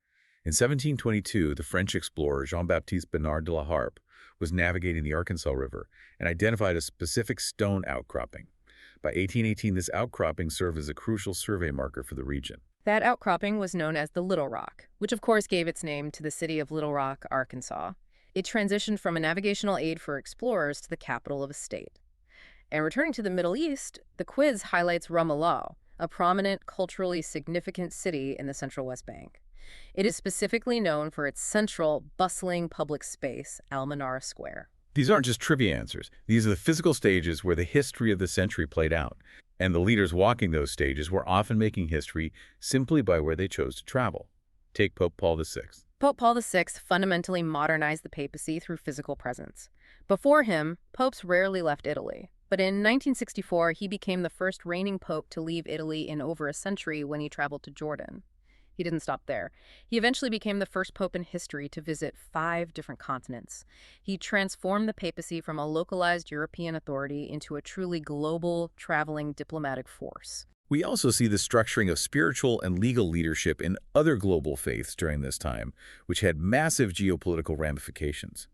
In 1722, the French explorer Jean-Baptiste Bernard de la Harpe was navigating the Arkansas River and identified a specific stone outcropping. By 1818, this outcropping served as a crucial survey marker for the region. That outcropping was known as the Little Rock, which of course gave its name to the city of Little Rock, Arkansas. It transitioned from a navigational aid for explorers to the capital of a state. And returning to the Middle East, the quiz highlights Ramallah, a prominent, culturally significant city in the Central West Bank. It is specifically known for its central, bustling public space, Al-Manara Square. These aren't just trivia answers. These are the physical stages where the history of the century played out. And the leaders walking those stages were often making history simply by where they chose to travel. Take Pope Paul VI. Pope Paul VI fundamentally modernized the papacy through physical presence. Before him, popes rarely left Italy. But in 1964, he became the first reigning pope to leave Italy in over a century when he traveled to Jordan. He didn't stop there. He eventually became the first pope in history to visit 5 different continents. He transformed the papacy from a localized European authority into a truly global, traveling diplomatic force. We also see the structuring of spiritual and legal leadership in other global faiths during this time, which had massive geopolitical ramifications.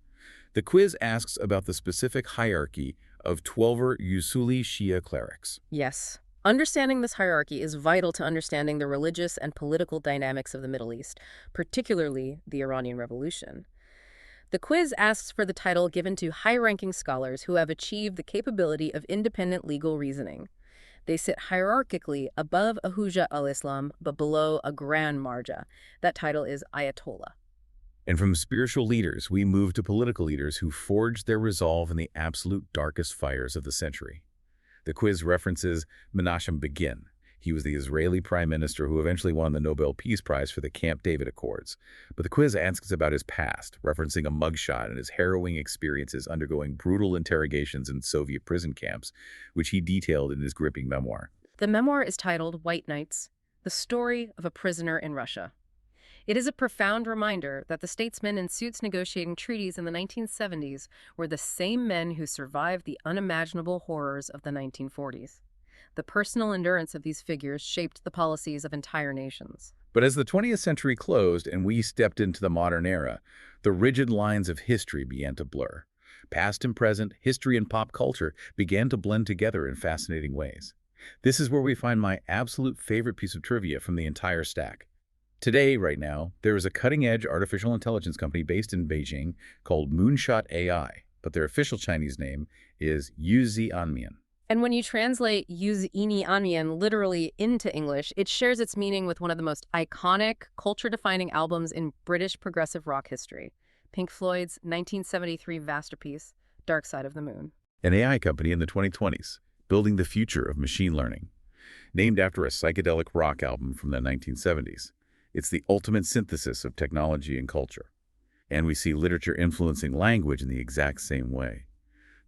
The quiz asks about the specific hierarchy of Twelver Usuli Shia clerics. Yes. Understanding this hierarchy is vital to understanding the religious and political dynamics of the Middle East, particularly the Iranian Revolution. The quiz asks for the title given to high-ranking scholars who have achieved the capability of independent legal reasoning. They sit hierarchically above a Hujjah al-Islam, but below a Grand Marja. That title is Ayatollah. And from spiritual leaders, we move to political leaders who forged their resolve in the absolute darkest fires of the century. The quiz references Menachem Begin. He was the Israeli prime minister who eventually won the Nobel Peace Prize for the Camp David Accords. But the quiz asks about his past, referencing a mugshot and his harrowing experiences undergoing brutal interrogations in Soviet prison camps, which he detailed in his gripping memoir. The memoir is titled White Nights, The Story of a Prisoner in Russia. It is a profound reminder that the statesmen in suits negotiating treaties in the 1970s were the same men who survived the unimaginable horrors of the 1940s. The personal endurance of these figures shaped the policies of entire nations. But as the 20th century closed and we stepped into the modern era, the rigid lines of history began to blur. Past and present, history and pop culture began to blend together in fascinating ways. This is where we find my absolute favorite piece of trivia from the entire stack. Today, right now, there is a cutting-edge artificial intelligence company based in Beijing called Moonshot AI, but their official Chinese name is Yuzi Anmian. And when you translate Yuzi Anmian literally into English, it shares its meaning with one of the most iconic, culture-defining albums in British progressive rock history, Pink Floyd's 1973 masterpiece, Dark Side of the Moon. An AI company in the 2020s, building the future of machine learning. Named after a psychedelic rock album from the 1970s. It's the ultimate synthesis of technology and culture. And we see literature influencing language in the exact same way.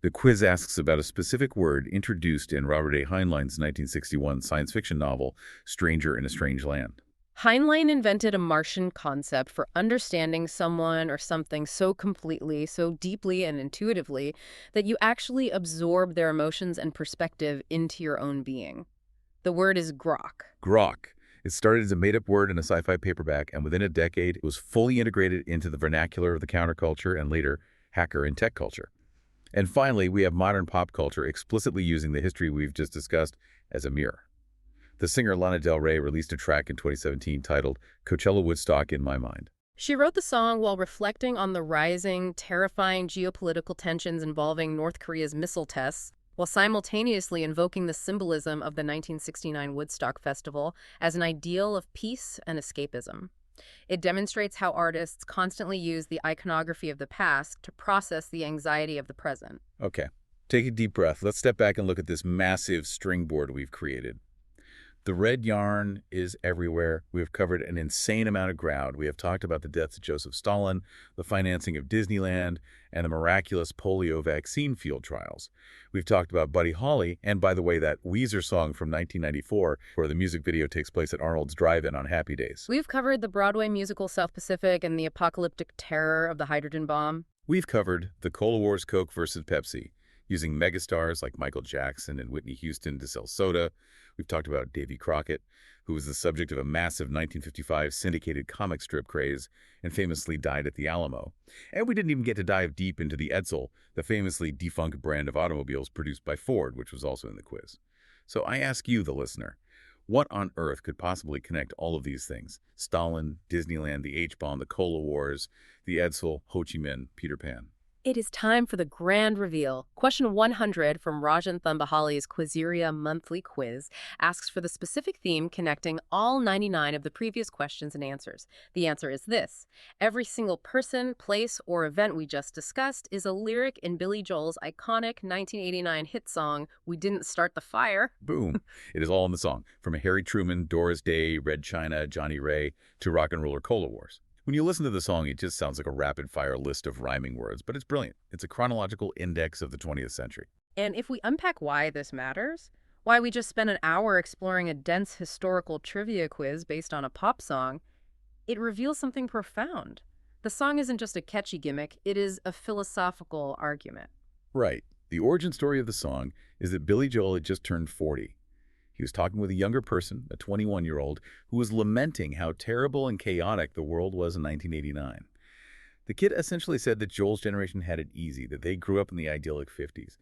The quiz asks about a specific word introduced in Robert A. Heinlein's 1961 science fiction novel, Stranger in a Strange Land. Heinlein invented a Martian concept for understanding someone or something so completely, so deeply and intuitively that you actually absorb their emotions and perspective into your own being. The word is grok. Grok. It started as a made-up word in a sci-fi paperback, and within a decade, it was fully integrated into the vernacular of the counterculture and later, hacker and tech culture. And finally, we have modern pop culture explicitly using the history we've just discussed as a mirror. The singer Lana Del Rey released a track in 2017 titled Coachella Woodstock in My Mind. She wrote the song while reflecting on the rising, terrifying geopolitical tensions involving North Korea's missile tests, while simultaneously invoking the symbolism of the 1969 Woodstock Festival as an ideal of peace and escapism. It demonstrates how artists constantly use the iconography of the past to process the anxiety of the present. Okay, take a deep breath. Let's step back and look at this massive string board we've created. The red yarn is everywhere. We have covered an insane amount of ground. We have talked about the deaths of Joseph Stalin, the financing of Disneyland, and the miraculous polio vaccine field trials. We've talked about Buddy Holly, and by the way, that Weezer song from 1994, where the music video takes place at Arnold's Drive-In on Happy Days. We've covered the Broadway musical South Pacific and the apocalyptic terror of the hydrogen bomb. We've covered the Cola Wars Coke versus Pepsi, using megastars like Michael Jackson and Whitney Houston to sell soda. We've talked about Davy Crockett, who was the subject of a massive 1955 syndicated comic strip craze and famously died at the Alamo. And we didn't even get to dive deep into the Edsel, the famously defunct brand of automobiles produced by Ford, which was also in the quiz. So I ask you, the listener, what on earth could possibly connect all of these things? Stalin, Disneyland, the H-bomb, the Cola Wars, the Edsel, Ho Chi Minh, Peter Pan. It is time for the grand reveal. Question 100 from Rajan Thambahali's Qwizzeria monthly quiz asks for the specific theme connecting all 99 of the previous questions and answers. The answer is this. Every single person, place, or event we just discussed is a lyric in Billy Joel's iconic 1989 hit song, We Didn't Start the Fire. Boom. It is all in the song, from Harry Truman, Doris Day, Red China, Johnny Ray, to Rock and Roller Cola Wars. When you listen to the song, it just sounds like a rapid-fire list of rhyming words, but it's brilliant. It's a chronological index of the 20th century. And if we unpack why this matters, why we just spent an hour exploring a dense historical trivia quiz based on a pop song, it reveals something profound. The song isn't just a catchy gimmick, it is a philosophical argument. Right. The origin story of the song is that Billy Joel had just turned 40. He was talking with a younger person, a 21-year-old, who was lamenting how terrible and chaotic the world was in 1989. The kid essentially said that Joel's generation had it easy, that they grew up in the idyllic 50s.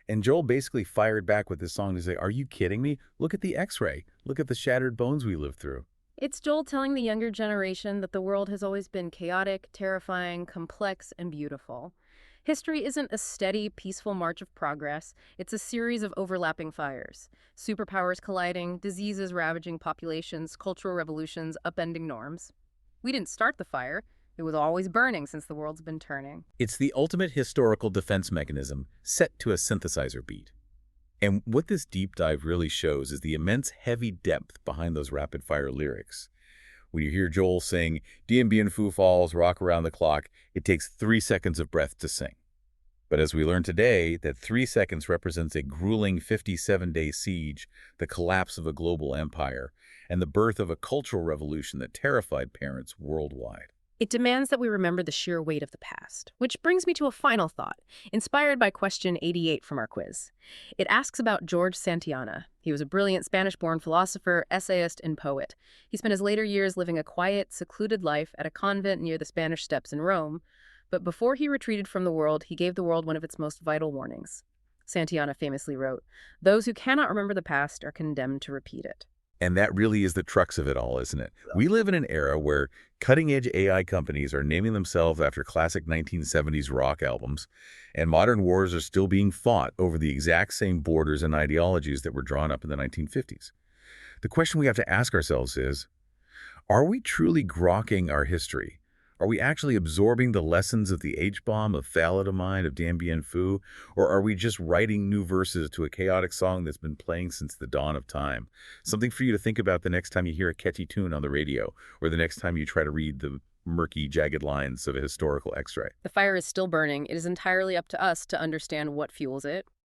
And Joel basically fired back with this song to say, are you kidding me? Look at the X-ray. Look at the shattered bones we lived through. It's Joel telling the younger generation that the world has always been chaotic, terrifying, complex, and beautiful. History isn't a steady, peaceful march of progress. It's a series of overlapping fires. Superpowers colliding, diseases ravaging populations, cultural revolutions upending norms. We didn't start the fire. It was always burning since the world's been turning. It's the ultimate historical defense mechanism set to a synthesizer beat. And what this deep dive really shows is the immense heavy depth behind those rapid-fire lyrics. When you hear Joel sing, Dien Bien Phu Falls, Rock Around the Clock, it takes 3 seconds of breath to sing. But as we learned today, that 3 seconds represents a grueling 57-day siege, the collapse of a global empire, and the birth of a cultural revolution that terrified parents worldwide. It demands that we remember the sheer weight of the past, which brings me to a final thought, inspired by question 88 from our quiz. It asks about George Santayana. He was a brilliant Spanish-born philosopher, essayist, and poet. He spent his later years living a quiet, secluded life at a convent near the Spanish Steps in Rome, but before he retreated from the world, he gave the world one of its most vital warnings. Santayana famously wrote, "Those who cannot remember the past are condemned to repeat it." And that really is the crux of it all, isn't it? We live in an era where cutting-edge AI companies are naming themselves after classic 1970s rock albums, and modern wars are still being fought over the exact same borders and ideologies that were drawn up in the 1950s. The question we have to ask ourselves is, are we truly grokking our history? Are we actually absorbing the lessons of the H-bomb, of thalidomide, of Dien Bien Phu, or are we just writing new verses to a chaotic song that's been playing since the dawn of time? Something for you to think about the next time you hear a catchy tune on the radio, or the next time you try to read the murky, jagged lines of a historical X-ray. The fire is still burning. It is entirely up to us to understand what fuels it,